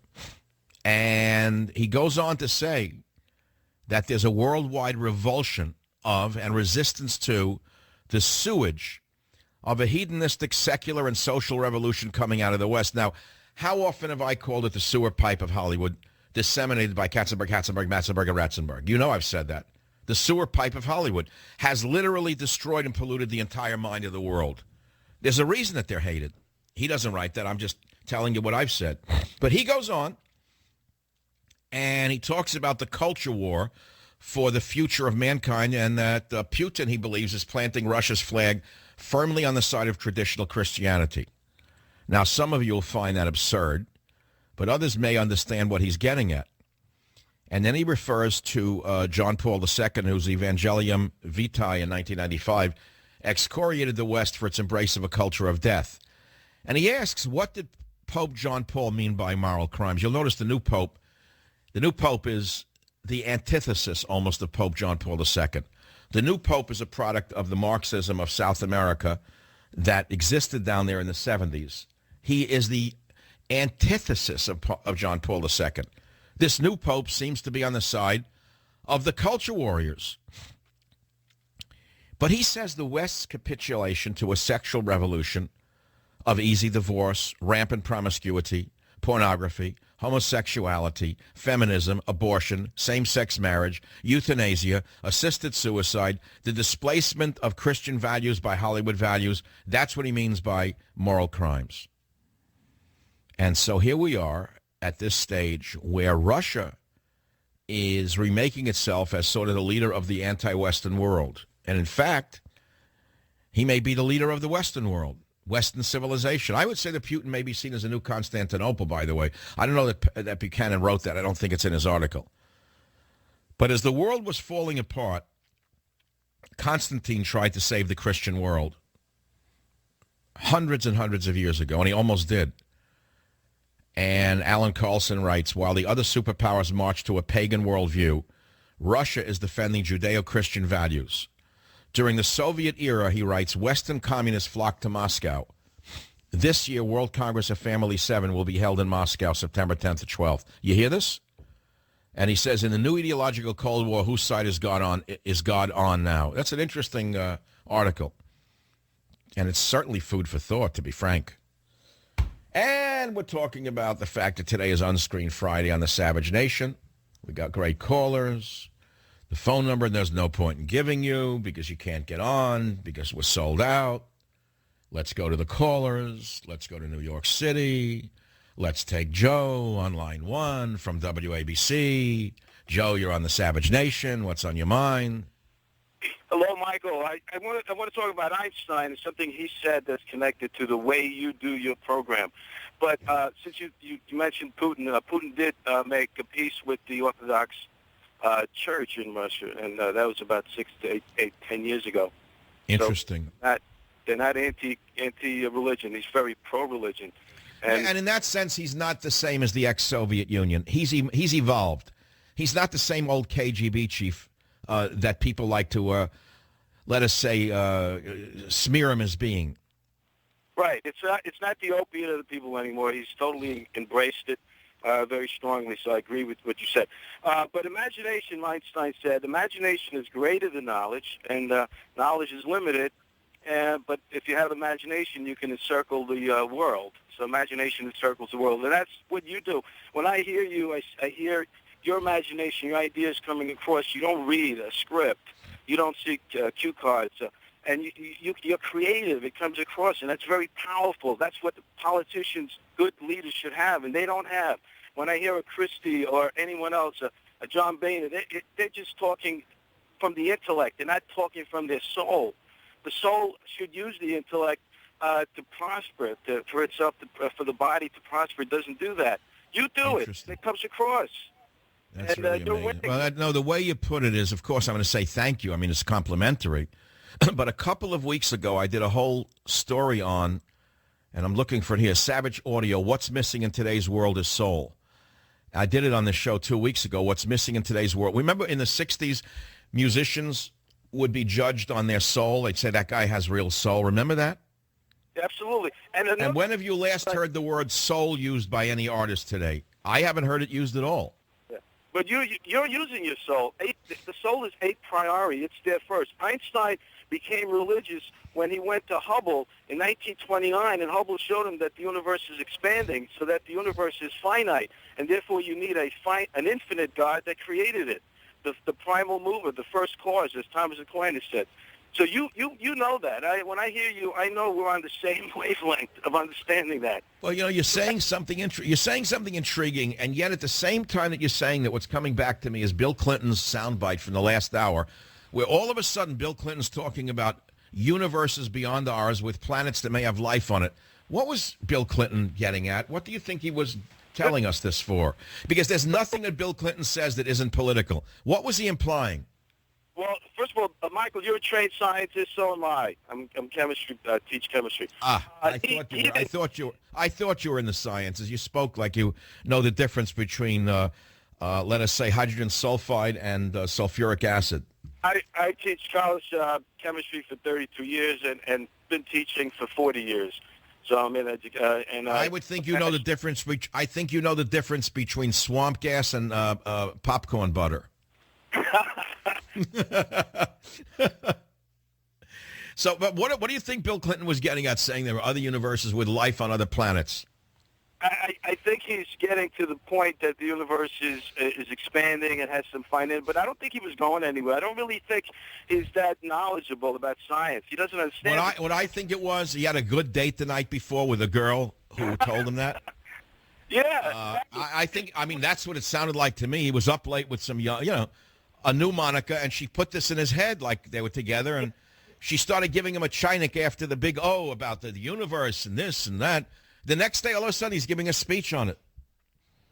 And he goes on to say that there's a worldwide revulsion of and resistance to the sewage of a hedonistic, secular, and social revolution coming out of the West. Now, how often have I called it the sewer pipe of Hollywood, disseminated by Katzenberg, Matzenberg, and Ratzenberg? You know I've said that. The sewer pipe of Hollywood has literally destroyed and polluted the entire mind of the world. There's a reason that they're hated. He doesn't write that. I'm just telling you what I've said. But he goes on, and he talks about the culture war for the future of mankind, and that Putin, he believes, is planting Russia's flag firmly on the side of traditional Christianity. Now, some of you will find that absurd, but others may understand what he's getting at. And then he refers to John Paul II, whose Evangelium Vitae in 1995 excoriated the West for its embrace of a culture of death. And he asks, what did Pope John Paul mean by moral crimes? You'll notice the new Pope is the antithesis almost of Pope John Paul II. The new Pope is a product of the Marxism of South America that existed down there in the 70s. He is the antithesis of John Paul II. This new Pope seems to be on the side of the culture warriors. But he says the West's capitulation to a sexual revolution of easy divorce, rampant promiscuity, pornography, homosexuality, feminism, abortion, same-sex marriage, euthanasia, assisted suicide, the displacement of Christian values by Hollywood values, that's what he means by moral crimes. And so here we are at this stage where Russia is remaking itself as sort of the leader of the anti-Western world. And in fact, he may be the leader of the Western world, Western civilization. I would say that Putin may be seen as a new Constantinople, by the way. I don't know that Buchanan wrote that. I don't think it's in his article. But as the world was falling apart, Constantine tried to save the Christian world hundreds and hundreds of years ago, and he almost did. And Alan Carlson writes, while the other superpowers march to a pagan worldview, Russia is defending Judeo-Christian values. During the Soviet era, he writes, Western communists flocked to Moscow. This year, World Congress of Family 7 will be held in Moscow, September 10th to 12th. You hear this? And he says, in the new ideological Cold War, whose side is God on now? That's an interesting article. And it's certainly food for thought, to be frank. And we're talking about the fact that today is Unscreened Friday on the Savage Nation. We got great callers. The phone number, there's no point in giving you because you can't get on because we're sold out. Let's go to the callers. Let's go to New York City. Let's take Joe on line 1 from WABC. Joe, you're on the Savage Nation. What's on your mind? Hello, Michael. I want to talk about Einstein and something he said that's connected to the way you do your program. But since you mentioned Putin, Putin did make a peace with the Orthodox Church in Russia, and that was about 10 years ago. Interesting. So they're not anti-religion. He's very pro-religion. And in that sense, he's not the same as the ex-Soviet Union. He's evolved. He's not the same old KGB chief that people like to, let us say, smear him as being. Right. It's not the opiate of the people anymore. He's totally embraced it very strongly, so I agree with what you said. But imagination, Einstein said, imagination is greater than knowledge, and knowledge is limited. But if you have imagination, you can encircle the world. So imagination encircles the world, and that's what you do. When I hear you, I hear your imagination, your ideas coming across. You don't read a script. You don't see cue cards. And you're creative. It comes across, and that's very powerful. That's what the politicians, good leaders should have, and they don't have. When I hear a Christie or anyone else, a John Boehner, they're just talking from the intellect. They're not talking from their soul. The soul should use the intellect to prosper, for itself, for the body to prosper. It doesn't do that. You do it. It comes across. That's really amazing. Well, no, the way you put it is, of course, I'm going to say thank you. I mean, it's complimentary. But a couple of weeks ago, I did a whole story on, and I'm looking for it here, Savage Audio, What's Missing in Today's World is Soul. I did it on the show 2 weeks ago, What's Missing in Today's World. Remember in the 60s, musicians would be judged on their soul. They'd say, that guy has real soul. Remember that? Absolutely. And when have you last heard the word soul used by any artist today? I haven't heard it used at all. But you're using your soul. The soul is a priori. It's there first. Einstein became religious when he went to Hubble in 1929, and Hubble showed him that the universe is expanding, so that the universe is finite, and therefore you need an infinite God that created it, the primal mover, the first cause, as Thomas Aquinas said. So you know that. When I hear you, I know we're on the same wavelength of understanding that. Well, you know, you're saying something intriguing, and yet at the same time that you're saying that, what's coming back to me is Bill Clinton's soundbite from the last hour, where all of a sudden Bill Clinton's talking about universes beyond ours with planets that may have life on it. What was Bill Clinton getting at? What do you think he was telling us this for? Because there's nothing that Bill Clinton says that isn't political. What was he implying? Well, first of all, Michael, you're a trained scientist, so am I. I'm chemistry, teach chemistry. I thought you were in the sciences. You spoke like you know the difference between, let us say, hydrogen sulfide and sulfuric acid. I teach college chemistry for 32 years and been teaching for 40 years. So I'm in and I would think you know the difference. I think you know the difference between swamp gas and popcorn butter. So, but what do you think Bill Clinton was getting at saying there were other universes with life on other planets? I think he's getting to the point that the universe is expanding and has some finite, but I don't think he was going anywhere. I don't really think he's that knowledgeable about science. He doesn't understand. What I think it was, he had a good date the night before with a girl who told him that. Yeah. I mean, that's what it sounded like to me. He was up late with some young, a new Monica, and she put this in his head like they were together, and she started giving him a Chinik after the big O about the universe and this and that. The next day, all of a sudden, he's giving a speech on it.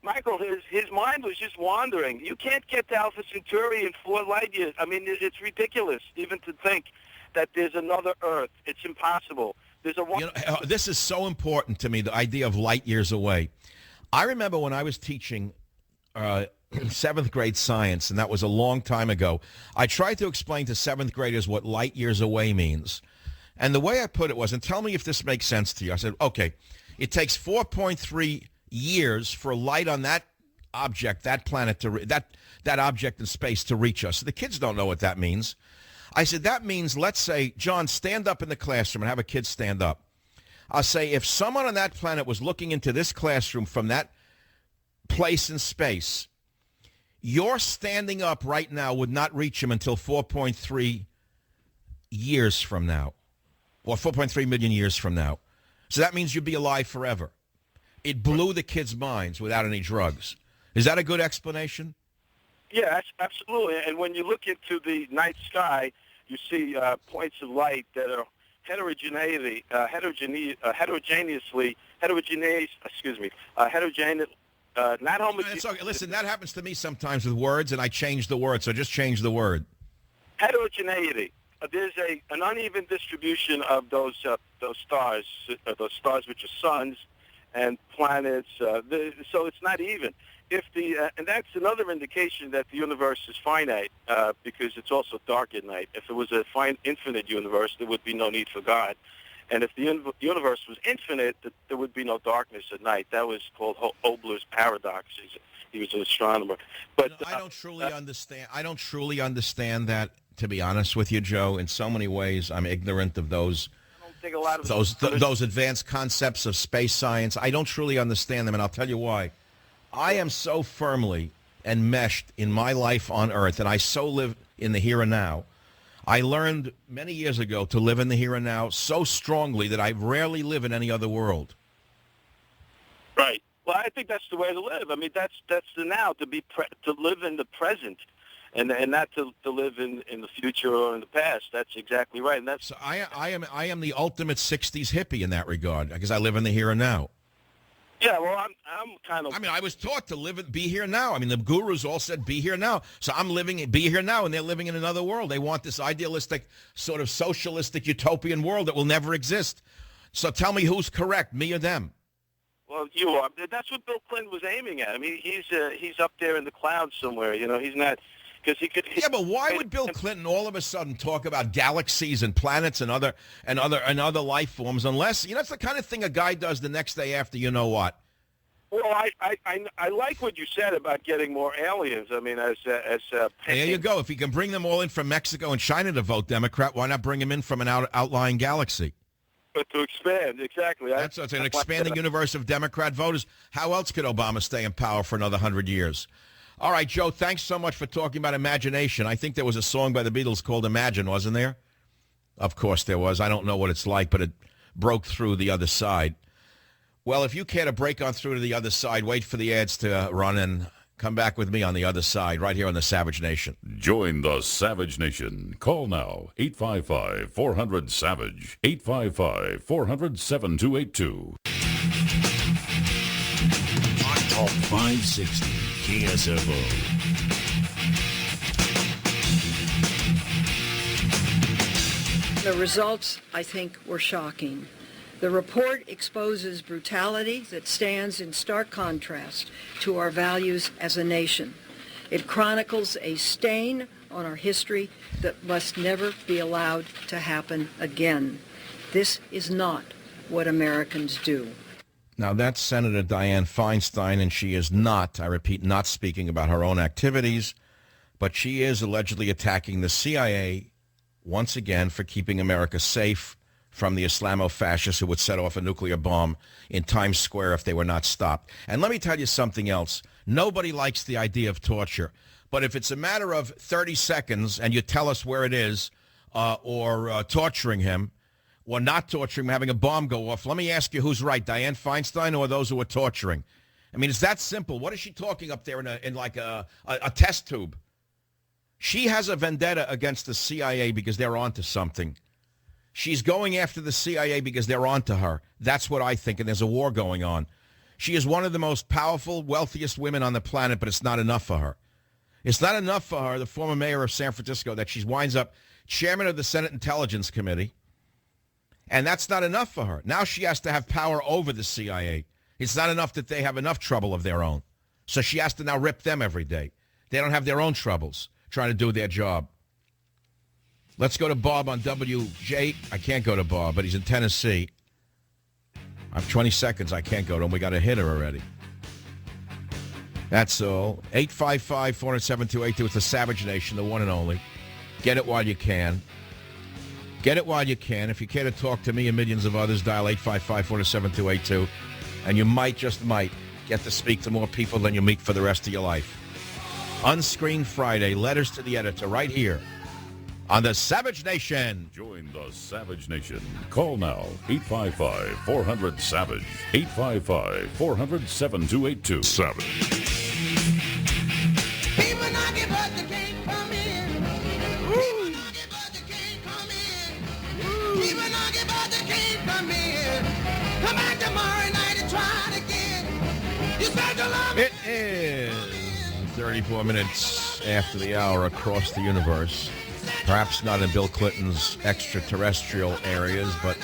Michael, his mind was just wandering. You can't get to Alpha Centauri in 4 light years. I mean, it's ridiculous even to think that there's another Earth. It's impossible. There's a this is so important to me, the idea of light years away. I remember when I was teaching 7th grade science, and that was a long time ago, I tried to explain to 7th graders what light years away means. And the way I put it was, and tell me if this makes sense to you, I said, okay, it takes 4.3 years for light on that object, that planet, that object in space to reach us. The kids don't know what that means. I said, that means, let's say, John, stand up in the classroom and have a kid stand up. I'll say, if someone on that planet was looking into this classroom from that place in space, your standing up right now would not reach him until 4.3 years from now, or 4.3 million years from now. So that means you'd be alive forever. It blew the kids' minds without any drugs. Is that a good explanation? Yeah, absolutely. And when you look into the night sky, you see points of light that are heterogeneous. Not homogeneous. Okay. Listen, that happens to me sometimes with words, and I change the word, so just change the word. Heterogeneity. There's an uneven distribution of those stars which are suns and planets. So it's not even. And that's another indication that the universe is finite because it's also dark at night. If it was a infinite universe, there would be no need for God. And if the universe was infinite, there would be no darkness at night. That was called Obler's paradox. He was an astronomer. But I don't truly understand that. To be honest with you, Joe, in so many ways, I'm ignorant of those. I don't think a lot of those advanced concepts of space science. I don't truly understand them, and I'll tell you why. I am so firmly enmeshed in my life on Earth, and I so live in the here and now. I learned many years ago to live in the here and now so strongly that I rarely live in any other world. Right. Well, I think that's the way to live. I mean, that's the now, to live in the present. And not to live in the future or in the past. That's exactly right. And that's so I am the ultimate 60s hippie in that regard because I live in the here and now. Yeah, well, I'm kind of. I mean, I was taught to be here now. I mean, the gurus all said be here now. So I'm be here now, and they're living in another world. They want this idealistic, sort of socialistic, utopian world that will never exist. So tell me who's correct, me or them? Well, you are. That's what Bill Clinton was aiming at. I mean, he's up there in the clouds somewhere. He's not. Yeah, but why would Bill Clinton all of a sudden talk about galaxies and planets and other life forms unless it's the kind of thing a guy does the next day after you know what? Well, I like what you said about getting more aliens. I mean, there you go. If he can bring them all in from Mexico and China to vote Democrat, why not bring them in from an outlying galaxy? But to expand, exactly. It's an expanding universe of Democrat voters. How else could Obama stay in power for another 100 years? All right, Joe, thanks so much for talking about imagination. I think there was a song by the Beatles called Imagine, wasn't there? Of course there was. I don't know what it's like, but it broke through the other side. Well, if you care to break on through to the other side, wait for the ads to run and come back with me on the other side, right here on the Savage Nation. Join the Savage Nation. Call now, 855-400-SAVAGE, 855-400-7282. Talk 560 KSFO. The results, I think, were shocking. The report exposes brutality that stands in stark contrast to our values as a nation. It chronicles a stain on our history that must never be allowed to happen again. This is not what Americans do. Now, that's Senator Dianne Feinstein, and she is not, I repeat, not speaking about her own activities, but she is allegedly attacking the CIA once again for keeping America safe from the Islamo-fascists who would set off a nuclear bomb in Times Square if they were not stopped. And let me tell you something else. Nobody likes the idea of torture. But if it's a matter of 30 seconds and you tell us where it is, or torturing him, or not torturing him, having a bomb go off, let me ask you who's right, Dianne Feinstein or those who are torturing? I mean, it's that simple. What is she talking up there in like a test tube? She has a vendetta against the CIA because they're onto something. She's going after the CIA because they're onto her. That's what I think, and there's a war going on. She is one of the most powerful, wealthiest women on the planet, but it's not enough for her. It's not enough for her, the former mayor of San Francisco, that she winds up chairman of the Senate Intelligence Committee, and that's not enough for her. Now she has to have power over the CIA. It's not enough that they have enough trouble of their own. So she has to now rip them every day. They don't have their own troubles trying to do their job. Let's go to Bob on WJ. I can't go to Bob, but he's in Tennessee. I have 20 seconds. I can't go to him. We got a hitter already. That's all. 855-407-282. It's the Savage Nation, the one and only. Get it while you can. Get it while you can. If you care to talk to me and millions of others, dial 855-407-282. And you might, just might, get to speak to more people than you meet for the rest of your life. Unscreened Friday, letters to the editor, right here on the Savage Nation. Join the Savage Nation. Call now, 855-400-SAVAGE. 855-400-7282. Savage. It is 34 minutes after the hour across the universe. Perhaps not in Bill Clinton's extraterrestrial areas, but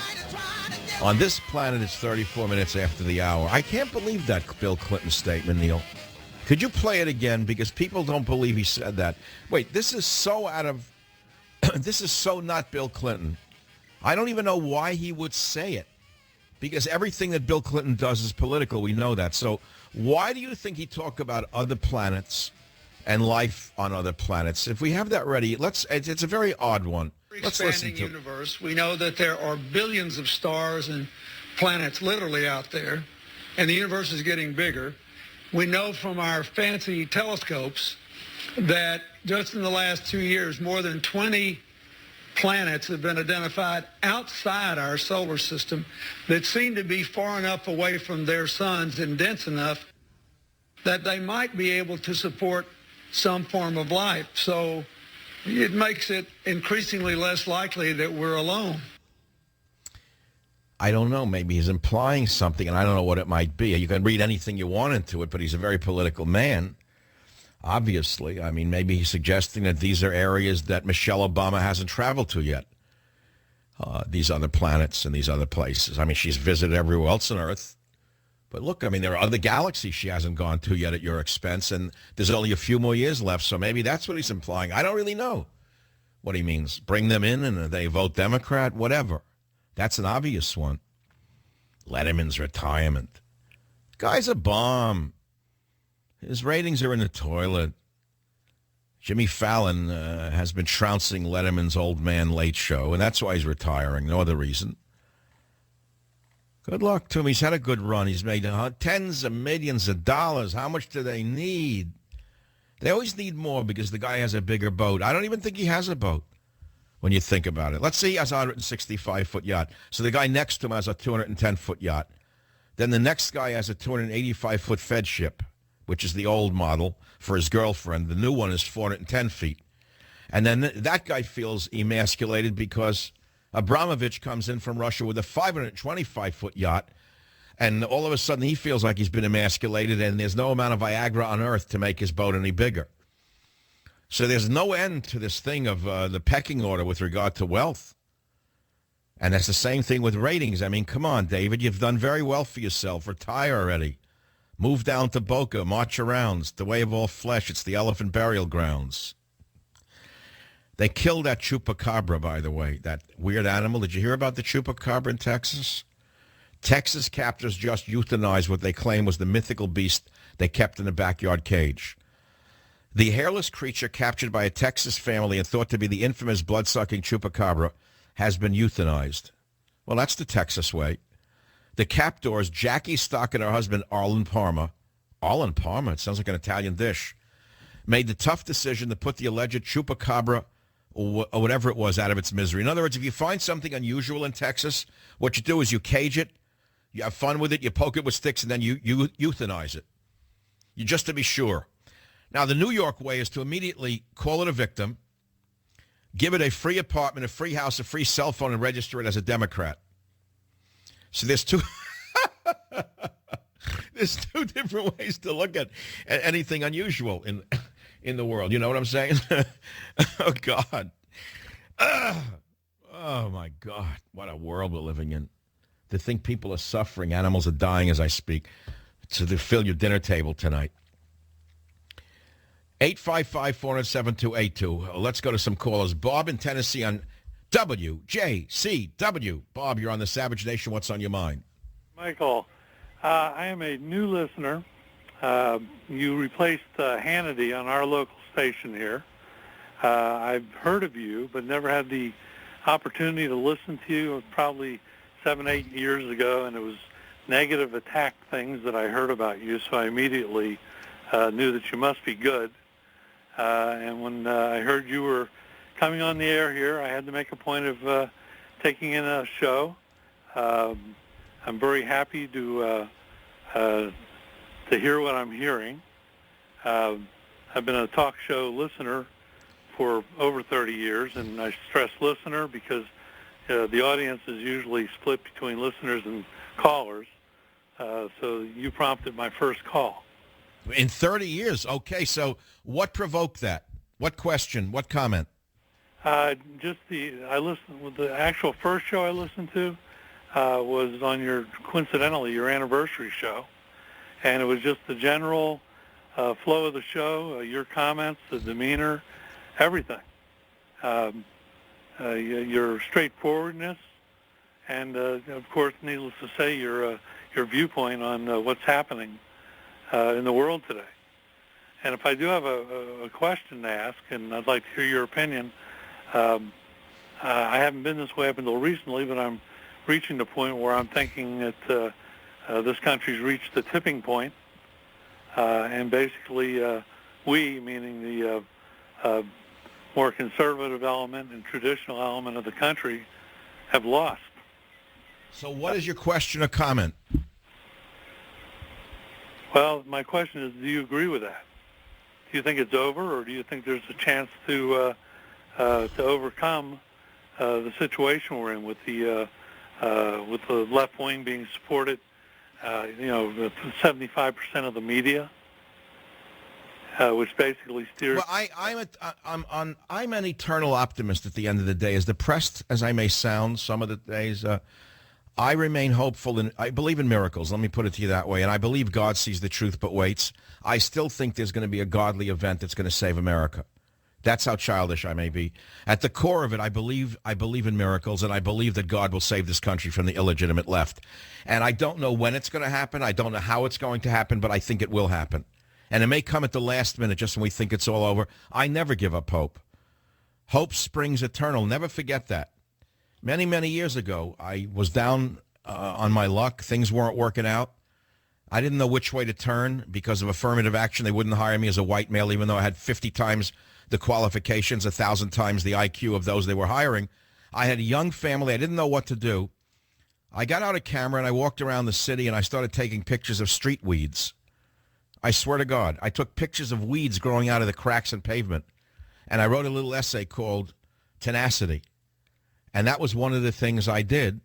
on this planet it's 34 minutes after the hour. I can't believe that Bill Clinton statement, Neil. Could you play it again? Because people don't believe he said that. Wait, this is so out of... this is so not Bill Clinton. I don't even know why he would say it. Because everything that Bill Clinton does is political. We know that. So why do you think he talked about other planets and life on other planets? If we have that ready, it's a very odd one. Let's listen to universe. We know that there are billions of stars and planets literally out there, and the universe is getting bigger. We know from our fancy telescopes that just in the last 2 years, more than 20 planets have been identified outside our solar system that seem to be far enough away from their suns and dense enough that they might be able to support some form of life. So it makes it increasingly less likely that we're alone. I don't know. Maybe he's implying something, and I don't know what it might be. You can read anything you want into it, but he's a very political man, obviously. I mean, maybe he's suggesting that these are areas that Michelle Obama hasn't traveled to yet, these other planets and these other places. I mean, she's visited everywhere else on Earth. But look, I mean, there are other galaxies she hasn't gone to yet at your expense, and there's only a few more years left, so maybe that's what he's implying. I don't really know what he means. Bring them in and they vote Democrat, whatever. That's an obvious one. Letterman's retirement. Guy's a bomb. His ratings are in the toilet. Jimmy Fallon has been trouncing Letterman's old man late show, and that's why he's retiring. No other reason. Good luck to him. He's had a good run. He's made tens of millions of dollars. How much do they need? They always need more because the guy has a bigger boat. I don't even think he has a boat when you think about it. Let's say he has a 165-foot yacht. So the guy next to him has a 210-foot yacht. Then the next guy has a 285-foot Fed ship, which is the old model for his girlfriend. The new one is 410 feet. And then that guy feels emasculated because Abramovich comes in from Russia with a 525-foot yacht. And all of a sudden, he feels like he's been emasculated, and there's no amount of Viagra on earth to make his boat any bigger. So there's no end to this thing of the pecking order with regard to wealth. And that's the same thing with ratings. I mean, come on, David, you've done very well for yourself. Retire already. Move down to Boca, march around. It's the way of all flesh. It's the elephant burial grounds. They killed that chupacabra, by the way, that weird animal. Did you hear about the chupacabra in Texas? Texas captors just euthanized what they claim was the mythical beast they kept in a backyard cage. The hairless creature captured by a Texas family and thought to be the infamous blood-sucking chupacabra has been euthanized. Well, that's the Texas way. The captors, Jackie Stock and her husband, Arlen Parma, it sounds like an Italian dish, made the tough decision to put the alleged chupacabra or whatever it was out of its misery. In other words, if you find something unusual in Texas, what you do is you cage it, you have fun with it, you poke it with sticks, and then you euthanize it. You just to be sure. Now, the New York way is to immediately call it a victim, give it a free apartment, a free house, a free cell phone, and register it as a Democrat. So there's two different ways to look at anything unusual in the world. You know what I'm saying? Oh, God. Oh, my God. What a world we're living in. To think people are suffering, animals are dying as I speak, to fill your dinner table tonight. 855-400-7282. Let's go to some callers. Bob in Tennessee on WJCW. Bob, you're on the Savage Nation. What's on your mind? Michael, I am a new listener. You replaced Hannity on our local station here. I've heard of you, but never had the opportunity to listen to you. Probably 7-8 years ago, and it was negative attack things that I heard about you, so I immediately knew that you must be good. And when I heard you were coming on the air here, I had to make a point of taking in a show. I'm very happy to hear what I'm hearing. I've been a talk show listener for over 30 years, and I stress listener because the audience is usually split between listeners and callers. So you prompted my first call. In 30 years. Okay, so what provoked that? What question? What comment? I listened with the actual first show I listened to was on coincidentally your anniversary show, and it was just the general flow of the show, your comments, the demeanor, everything. Your straightforwardness, and of course, needless to say, your viewpoint on what's happening in the world today. And if I do have a question to ask, and I'd like to hear your opinion, I haven't been this way up until recently, but I'm reaching the point where I'm thinking that this country's reached the tipping point, and basically we, meaning the more conservative element and traditional element of the country, have lost. So what is your question or comment? Well, my question is, do you agree with that? Do you think it's over, or do you think there's a chance to overcome the situation we're in with the left wing being supported, with 75% of the media, which basically steers. Well, I'm an eternal optimist. At the end of the day, as depressed as I may sound, some of the days. I remain hopeful, and I believe in miracles. Let me put it to you that way. And I believe God sees the truth but waits. I still think there's going to be a godly event that's going to save America. That's how childish I may be. At the core of it, I believe in miracles, and I believe that God will save this country from the illegitimate left. And I don't know when it's going to happen. I don't know how it's going to happen, but I think it will happen. And it may come at the last minute, just when we think it's all over. I never give up hope. Hope springs eternal. Never forget that. Many, many years ago, I was down on my luck. Things weren't working out. I didn't know which way to turn because of affirmative action. They wouldn't hire me as a white male, even though I had 50 times the qualifications, 1,000 times the IQ of those they were hiring. I had a young family. I didn't know what to do. I got out a camera, and I walked around the city, and I started taking pictures of street weeds. I swear to God, I took pictures of weeds growing out of the cracks in pavement, and I wrote a little essay called Tenacity. And that was one of the things I did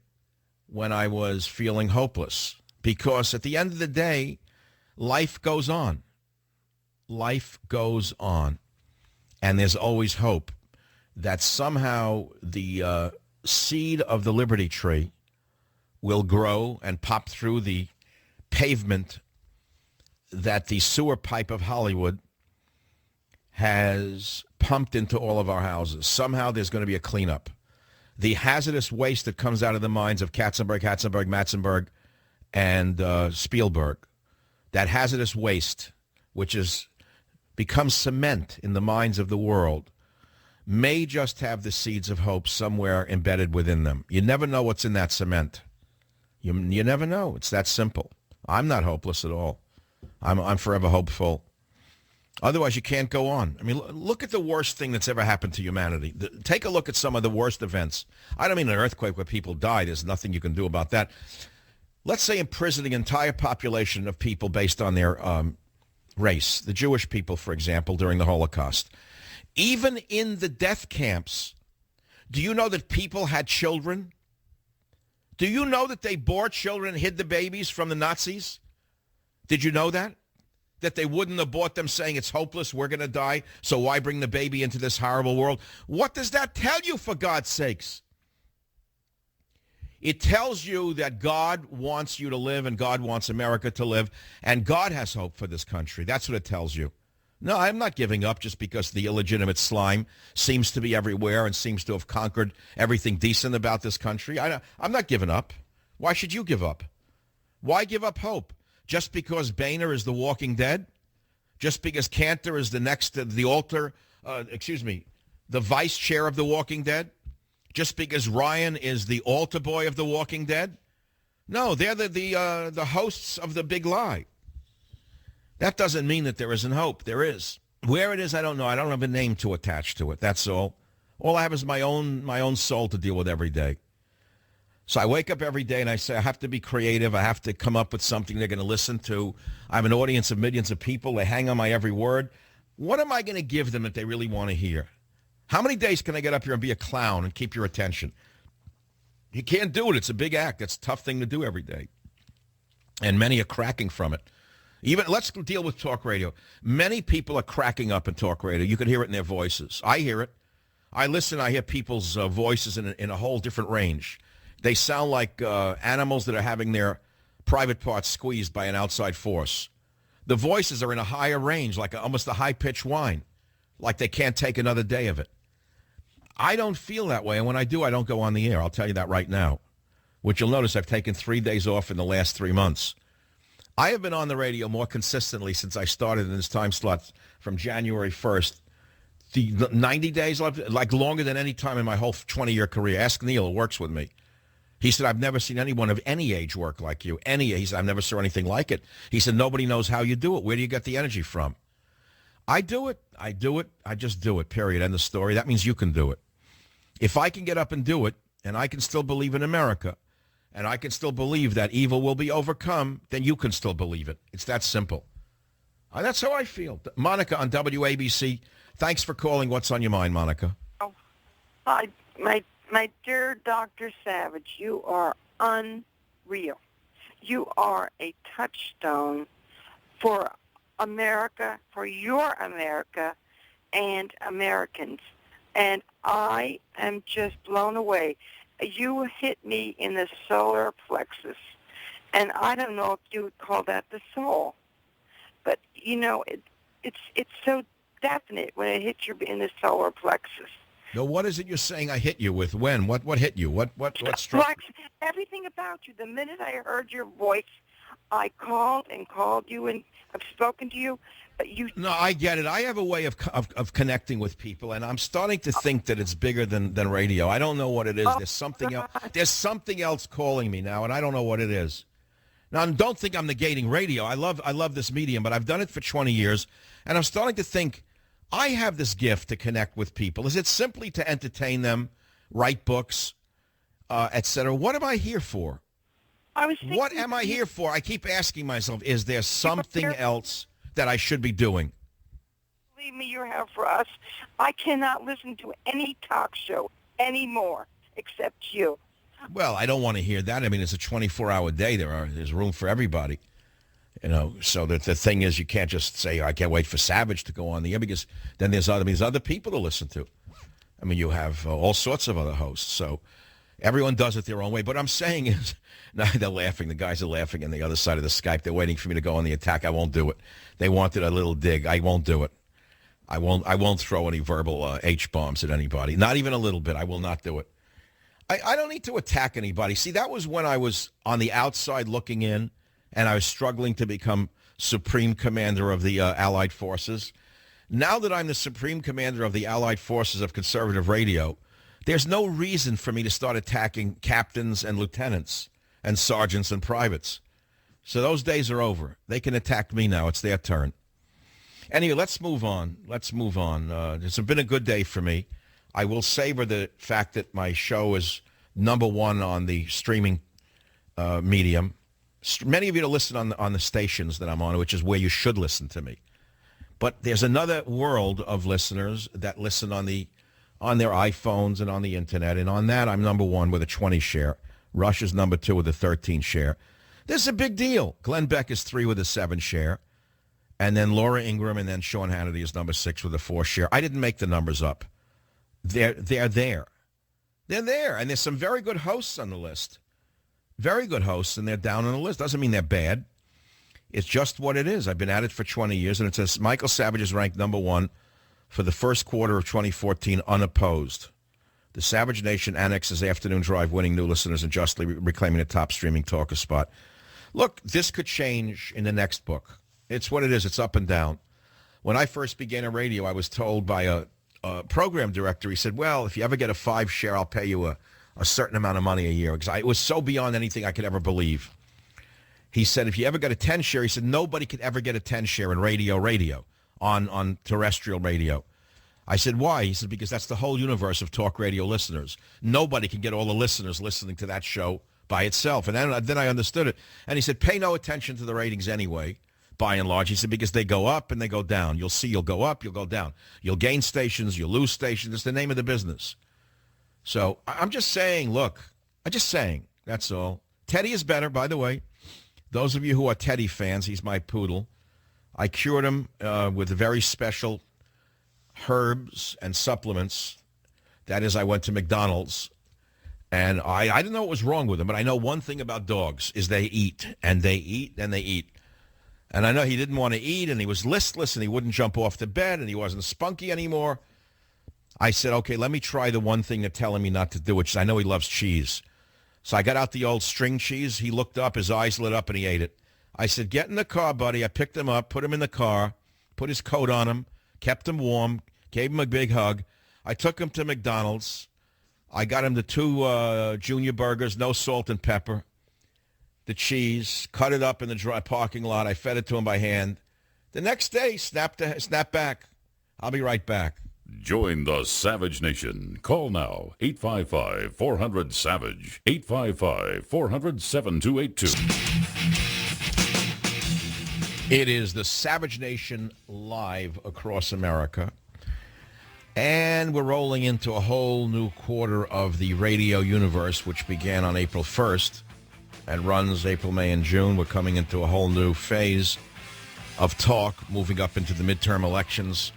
when I was feeling hopeless. Because at the end of the day, life goes on. Life goes on. And there's always hope that somehow the seed of the Liberty Tree will grow and pop through the pavement that the sewer pipe of Hollywood has pumped into all of our houses. Somehow there's going to be a cleanup. The hazardous waste that comes out of the minds of Katzenberg, Matzenberg, and Spielberg, that hazardous waste, which has become cement in the minds of the world, may just have the seeds of hope somewhere embedded within them. You never know what's in that cement. You never know. It's that simple. I'm not hopeless at all. I'm forever hopeful. Otherwise, you can't go on. I mean, look at the worst thing that's ever happened to humanity. Take a look at some of the worst events. I don't mean an earthquake where people die. There's nothing you can do about that. Let's say imprison the entire population of people based on their race. The Jewish people, for example, during the Holocaust. Even in the death camps, do you know that people had children? Do you know that they bore children and hid the babies from the Nazis? Did you know that? That they wouldn't abort them saying it's hopeless, we're going to die, so why bring the baby into this horrible world? What does that tell you, for God's sakes? It tells you that God wants you to live and God wants America to live, and God has hope for this country. That's what it tells you. No, I'm not giving up just because the illegitimate slime seems to be everywhere and seems to have conquered everything decent about this country. I'm not giving up. Why should you give up? Why give up hope? Just because Boehner is the Walking Dead? Just because Cantor is the vice chair of the Walking Dead? Just because Ryan is the altar boy of the Walking Dead? No, they're the hosts of the big lie. That doesn't mean that there isn't hope. There is. Where it is, I don't know. I don't have a name to attach to it. That's all. All I have is my own soul to deal with every day. So I wake up every day and I say, I have to be creative. I have to come up with something they're going to listen to. I have an audience of millions of people. They hang on my every word. What am I going to give them that they really want to hear? How many days can I get up here and be a clown and keep your attention? You can't do it. It's a big act. That's a tough thing to do every day. And many are cracking from it. Even let's deal with talk radio. Many people are cracking up in talk radio. You can hear it in their voices. I hear it. I listen. I hear people's voices in a whole different range. They sound like animals that are having their private parts squeezed by an outside force. The voices are in a higher range, like almost a high-pitched whine, like they can't take another day of it. I don't feel that way, and when I do, I don't go on the air. I'll tell you that right now, which you'll notice I've taken 3 days off in the last 3 months. I have been on the radio more consistently since I started in this time slot from January 1st. The 90 days, like longer than any time in my whole 20-year career. Ask Neil, who works with me. He said, I've never seen anyone of any age work like you. He said, I've never saw anything like it. He said, nobody knows how you do it. Where do you get the energy from? I do it. I just do it, period. End of story. That means you can do it. If I can get up and do it, and I can still believe in America, and I can still believe that evil will be overcome, then you can still believe it. It's that simple. That's how I feel. Monica on WABC, thanks for calling. What's on your mind, Monica? Oh, my dear Dr. Savage, you are unreal. You are a touchstone for America, for your America, and Americans. And I am just blown away. You hit me in the solar plexus, and I don't know if you would call that the soul, but you know it's so definite when it hits you in the solar plexus. No, what is it you're saying I hit you with? When? What hit you? What struck? Everything about you. The minute I heard your voice, I called you, and I've spoken to you. But you. No, I get it. I have a way of connecting with people, and I'm starting to think that it's bigger than radio. I don't know what it is. There's something else. There's something else calling me now, and I don't know what it is. Now, don't think I'm negating radio. I love this medium, but I've done it for 20 years, and I'm starting to think I have this gift to connect with people. Is it simply to entertain them, write books, etc.? What am I here for? What am I here for? I keep asking myself, is there something else that I should be doing? Believe me, you're here for us. I cannot listen to any talk show anymore except you. Well, I don't want to hear that. I mean, it's a 24-hour day. There's room for everybody. So that the thing is, you can't just say, I can't wait for Savage to go on the air, because then there's other people to listen to. I mean, you have all sorts of other hosts. So everyone does it their own way. But I'm saying is, now they're laughing. The guys are laughing on the other side of the Skype. They're waiting for me to go on the attack. I won't do it. They wanted a little dig. I won't do it. I won't throw any verbal H-bombs at anybody. Not even a little bit. I will not do it. I don't need to attack anybody. See, that was when I was on the outside looking in, and I was struggling to become Supreme Commander of the Allied Forces. Now that I'm the Supreme Commander of the Allied Forces of Conservative Radio, there's no reason for me to start attacking captains and lieutenants and sergeants and privates. So those days are over. They can attack me now. It's their turn. Anyway, let's move on. It's been a good day for me. I will savor the fact that my show is number one on the streaming medium. Many of you don't listen on the stations that I'm on, which is where you should listen to me. But there's another world of listeners that listen on their iPhones and on the internet, and on that I'm number one with a 20 share. Rush is number two with a 13 share. This is a big deal. Glenn Beck is 3 with a 7 share. And then Laura Ingraham and then Sean Hannity is number 6 with a 4 share. I didn't make the numbers up. They're there. They're there. And there's some very good hosts on the list. Very good hosts, and they're down on the list. Doesn't mean they're bad. It's just what it is. I've been at it for 20 years, and it says Michael Savage is ranked number one for the first quarter of 2014 unopposed. The Savage Nation annexes Afternoon Drive, winning new listeners and justly reclaiming the top streaming talker spot. Look, this could change in the next book. It's what it is. It's up and down. When I first began in radio, I was told by a program director, he said, well, if you ever get a 5 share, I'll pay you a certain amount of money a year. Because it was so beyond anything I could ever believe. He said, if you ever get a 10 share, he said, nobody could ever get a 10 share in radio, on terrestrial radio. I said, why? He said, because that's the whole universe of talk radio listeners. Nobody can get all the listeners listening to that show by itself. And then I understood it. And he said, pay no attention to the ratings anyway. By and large, he said, because they go up and they go down. You'll see you'll go up, you'll go down. You'll gain stations, you'll lose stations. It's the name of the business. So I'm just saying, that's all. Teddy is better, by the way. Those of you who are Teddy fans, he's my poodle. I cured him with very special herbs and supplements. That is, I went to McDonald's, and I didn't know what was wrong with him, but I know one thing about dogs is they eat, and they eat, and they eat. And I know he didn't want to eat, and he was listless, and he wouldn't jump off the bed, and he wasn't spunky anymore. I said, okay, let me try the one thing they're telling me not to do, which is I know he loves cheese. So I got out the old string cheese. He looked up, his eyes lit up, and he ate it. I said, get in the car, buddy. I picked him up, put him in the car, put his coat on him, kept him warm, gave him a big hug. I took him to McDonald's. I got him the 2 junior burgers, no salt and pepper. The cheese, cut it up in the dry parking lot. I fed it to him by hand. The next day, snap back. I'll be right back. Join the Savage Nation. Call now, 855-400-SAVAGE, 855-400-7282. It is the Savage Nation live across America. And we're rolling into a whole new quarter of the radio universe, which began on April 1st. And runs April, May, and June. We're coming into a whole new phase of talk, moving up into the midterm elections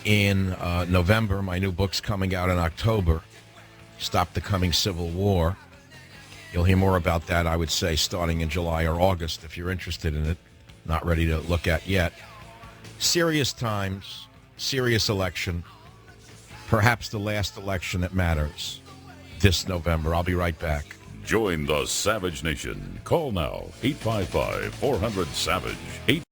in November. My new book's coming out in October, Stop the Coming Civil War. You'll hear more about that, I would say, starting in July or August, if you're interested in it. Not ready to look at yet. Serious times, serious election, perhaps the last election that matters this November. I'll be right back. Join the Savage Nation. Call now, 855-400-SAVAGE.